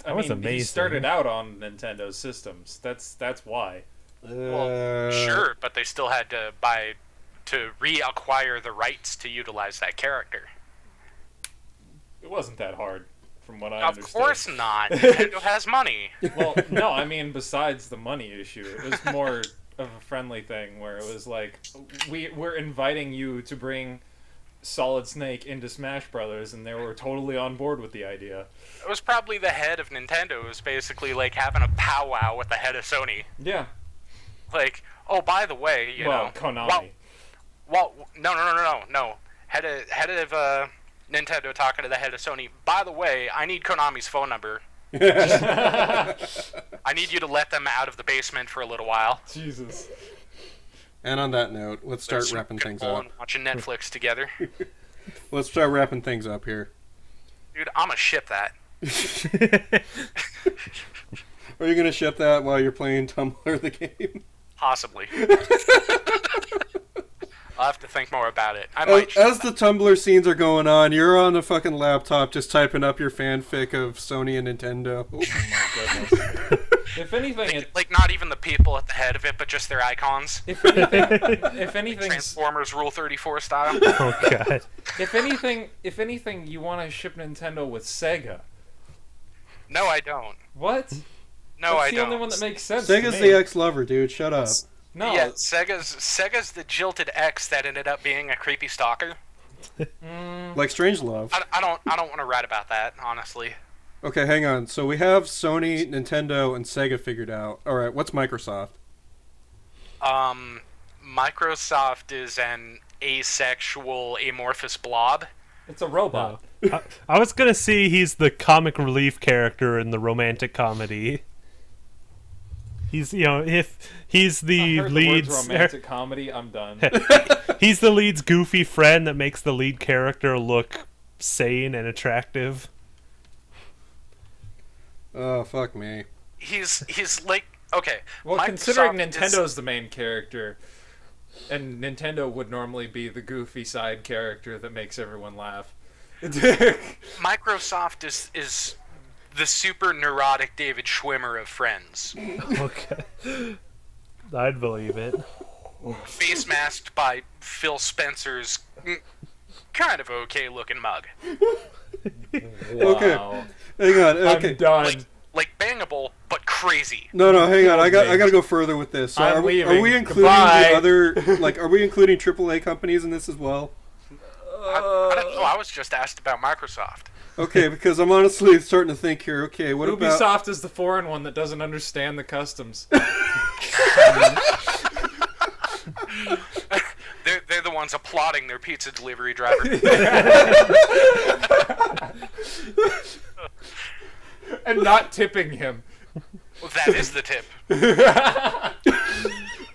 I was mean, he amazing. started out on Nintendo systems. That's why. Well, sure, but they still had to reacquire the rights to utilize that character. It wasn't that hard, from what I Of understood. course not. Nintendo has money. Well, no, I mean, besides the money issue, it was more of a friendly thing where it was like, we're inviting you to bring Solid Snake into Smash Brothers, and they were totally on board with the idea. It was probably the head of Nintendo. It was basically like having a powwow with the head of Sony. Yeah. Like, oh, by the way, you know, Konami. Well, no. Head of Nintendo talking to the head of Sony. By the way, I need Konami's phone number. I need you to let them out of the basement for a little while. Jesus. And on that note, let's start They're wrapping things and up. watching Netflix together. Let's start wrapping things up here. Dude, I'ma ship that. Are you gonna ship that while you're playing Tumblr the game? Possibly. I'll have to think more about it. I might. As the Tumblr scenes are going on, you're on the fucking laptop just typing up your fanfic of Sony and Nintendo. Oh my goodness. If anything, like not even the people at the head of it, but just their icons. if anything, Transformers Rule 34 style. Oh god. if anything, you want to ship Nintendo with Sega. No, I don't. What? No, That's I the don't. only one that makes sense. to Sega's me. the ex-lover, dude. Shut up. No. Yeah, Sega's the jilted ex that ended up being a creepy stalker. Like Strangelove. I don't want to write about that, honestly. Okay, hang on. So we have Sony, Nintendo, and Sega figured out. All right, what's Microsoft? Microsoft is an asexual, amorphous blob. It's a robot. I was gonna say he's the comic relief character in the romantic comedy. He's, if he's the I heard lead's the words romantic comedy, I'm done. he's the lead's goofy friend that makes the lead character look sane and attractive. Oh, fuck me. He's like, okay. Well, Microsoft considering is- Nintendo's the main character, and Nintendo would normally be the goofy side character that makes everyone laugh. Microsoft is the super neurotic David Schwimmer of Friends. Okay. I'd believe it. Face masked by Phil Spencer's kind of okay looking mug. Okay. Wow. Hang on. Okay. I'm done. Like bangable, but crazy. No, hang on. I gotta go further with this. So I'm are we leaving. including Goodbye. the other? Like, are we including AAA companies in this as well? I don't know. I was just asked about Microsoft. Okay, because I'm honestly starting to think here. Okay, what about? Ubisoft is the foreign one that doesn't understand the customs. They're the ones applauding their pizza delivery driver. And not tipping him. Well, that is the tip.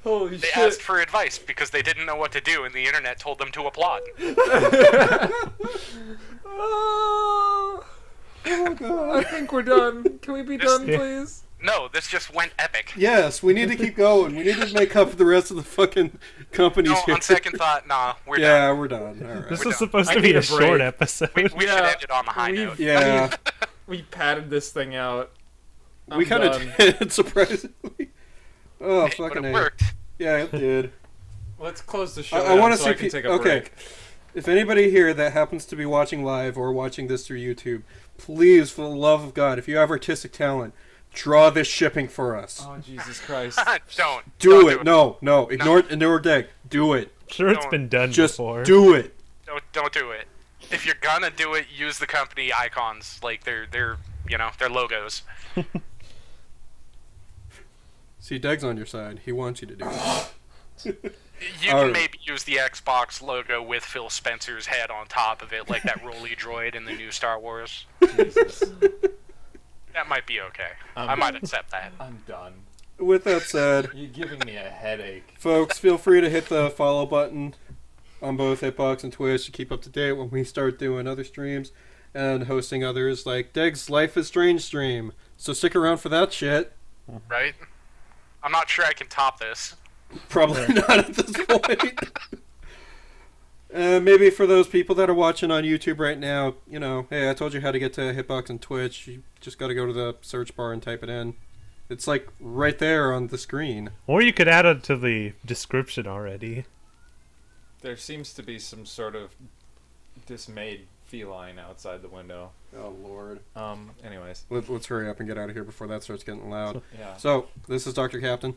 Holy They shit. asked for advice because they didn't know what to do, and the internet told them to applaud. Oh, God. I think we're done. Can we be done, Yeah. please? No, this just went epic. Yes, we need to keep going. We need to make up for the rest of the fucking companies No, here. on second thought, nah, we're Yeah, done. we're done. All right. This We're was done. supposed I to be need a a short break. episode. We should Yeah, end it on a high we've- note. Yeah, We padded this thing out. we I'm kind of done. did, surprisingly. Oh, Hey, but fucking it A. worked. Yeah, it did. Let's close the show. I want to so see. I can take a Okay, break. if anybody here that happens to be watching live or watching this through YouTube, please, for the love of God, if you have artistic talent, draw this shipping for us. Oh, Jesus Christ. Don't Do it. No, ignore Deck. Do it. Sure, it's Don't- been done Just before. do it. Don't do it. If you're gonna do it, use the company icons, like their their logos. See, Deg's on your side. He wants you to do it. You Alright. can maybe use the Xbox logo with Phil Spencer's head on top of it, like that Rolly droid in the new Star Wars. Jesus. That might be okay. I'm- I might accept that. I'm done. With that said, You're giving me a headache. folks, feel free to hit the follow button on both Hitbox and Twitch to keep up to date when we start doing other streams and hosting others like Deg's Life is Strange stream. So stick around for that shit. Right? I'm not sure I can top this. Probably not at this point. Maybe for those people that are watching on YouTube right now, you know, hey, I told you how to get to Hitbox and Twitch. You just got to go to the search bar and type it in. It's like right there on the screen. Or you could add it to the description already. There seems to be some sort of dismayed feline outside the window. Oh, Lord. Anyways. Let's hurry up and get out of here before that starts getting loud. Yeah. So, this is Dr. Captain.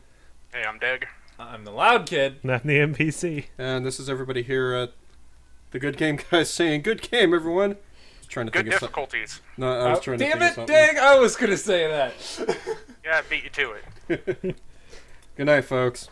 Hey, I'm Dig. I'm the loud kid. Not the NPC. And this is everybody here at the Good Game guys saying, good game, everyone. I was trying to Good think of difficulties. No, I was trying to Damn think of it, something. Dig! I was gonna say that. Yeah, I beat you to it. Good night, folks.